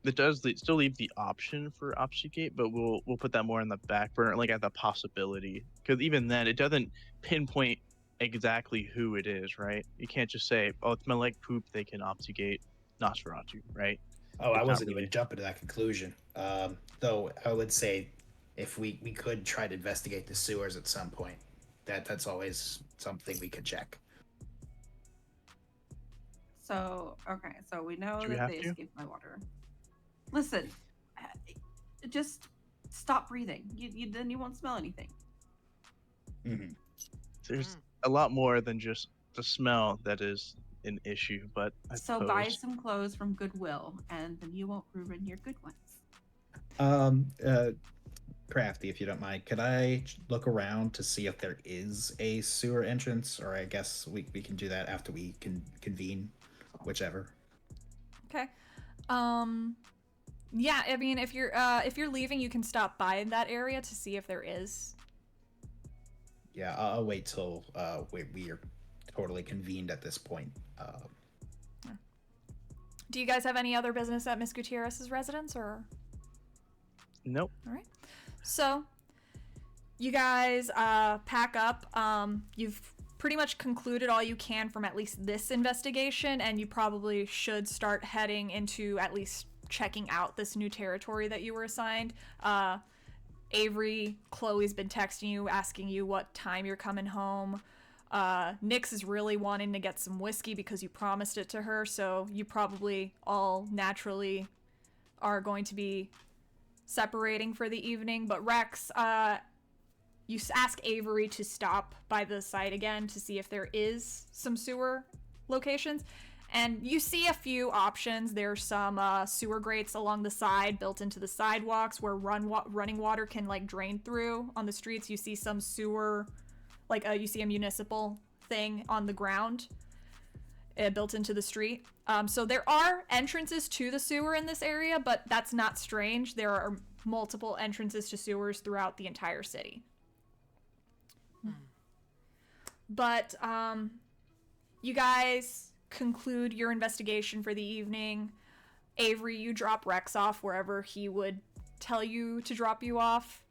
it does still leave the option for obfuscate, but we'll put that more in the back burner, as a possibility. Because even then, it doesn't pinpoint exactly who it is, right? You can't just say, "Oh, it smelled like poop." They can obfuscate Nosferatu, right? Oh, I wasn't even jumping to that conclusion. Though I would say, if we could try to investigate the sewers at some point, that's always something we could check. So, okay, so we know that they escaped by water. Listen, just stop breathing. Then you won't smell anything. Mm-hmm. There's a lot more than just the smell that is an issue, but So buy some clothes from Goodwill, and then you won't ruin your good ones. Crafty, if you don't mind, could I look around to see if there is a sewer entrance, or I guess we can do that after we can convene, whichever. Okay. Yeah, I mean, if you're leaving, you can stop by that area to see if there is. Yeah, I'll wait till we are totally convened at this point. Do you guys have any other business at Miss Gutierrez's residence, or? Nope. All right. So, you guys pack up. You've pretty much concluded all you can from at least this investigation, and you probably should start heading into at least checking out this new territory that you were assigned. Avery, Chloe's been texting you, asking you what time you're coming home. Nyx is really wanting to get some whiskey because you promised it to her, so you probably all naturally are going to be separating for the evening. But Rex, you ask Avery to stop by the site again to see if there is some sewer locations. And you see a few options. There's some sewer grates along the side built into the sidewalks where running water can drain through. On the streets, you see some sewer, you see a municipal thing on the ground built into the street. So there are entrances to the sewer in this area, but that's not strange. There are multiple entrances to sewers throughout the entire city. But you guys conclude your investigation for the evening. Avery, you drop Rex off wherever he would tell you to drop you off.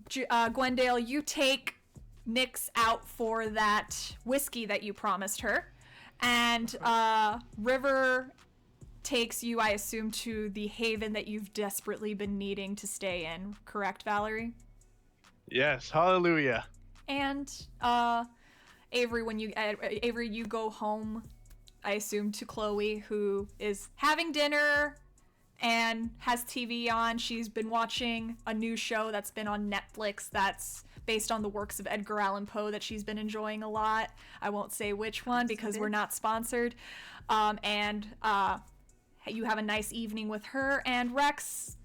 Gwendale, you take Nick's out for that whiskey that you promised her. And River takes you, I assume, to the haven that you've desperately been needing to stay in. Correct, Valerie? Yes, hallelujah. And Avery, Avery, you go home, I assume, to Chloe, who is having dinner and has TV on. She's been watching a new show that's been on Netflix that's based on the works of Edgar Allan Poe that she's been enjoying a lot. I won't say which one because we're not sponsored. And you have a nice evening with her. And Rex,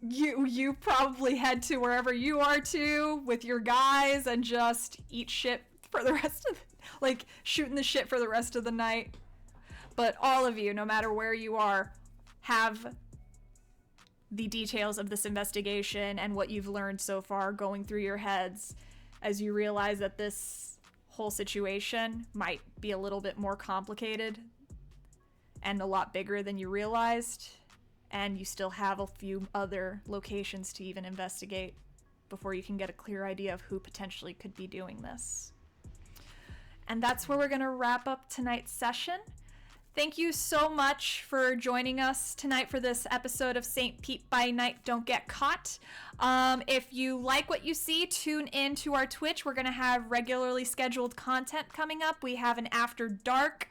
you probably head to wherever you are to with your guys and just eat shit for the rest of shooting the shit for the rest of the night. But all of you, no matter where you are, have the details of this investigation and what you've learned so far going through your heads as you realize that this whole situation might be a little bit more complicated and a lot bigger than you realized, and you still have a few other locations to even investigate before you can get a clear idea of who potentially could be doing this. And that's where we're going to wrap up tonight's session. Thank you so much for joining us tonight for this episode of St. Pete by Night, Don't Get Caught. If you like what you see, tune in to our Twitch. We're going to have regularly scheduled content coming up. We have an After Dark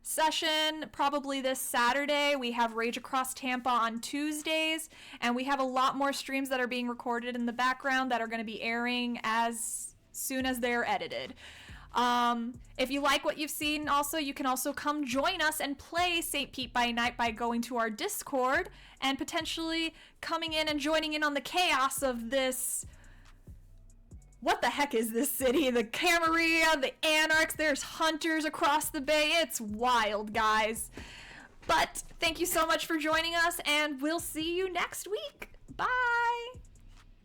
session probably this Saturday. We have Rage Across Tampa on Tuesdays. And we have a lot more streams that are being recorded in the background that are going to be airing as soon as they're edited. If you like what you've seen, also, you can also come join us and play St. Pete by Night by going to our Discord and potentially coming in and joining in on the chaos of this. What the heck is this city? The Camarilla, the Anarchs, there's hunters across the bay. It's wild, guys. But thank you so much for joining us, and we'll see you next week. Bye!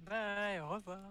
Bye, au revoir.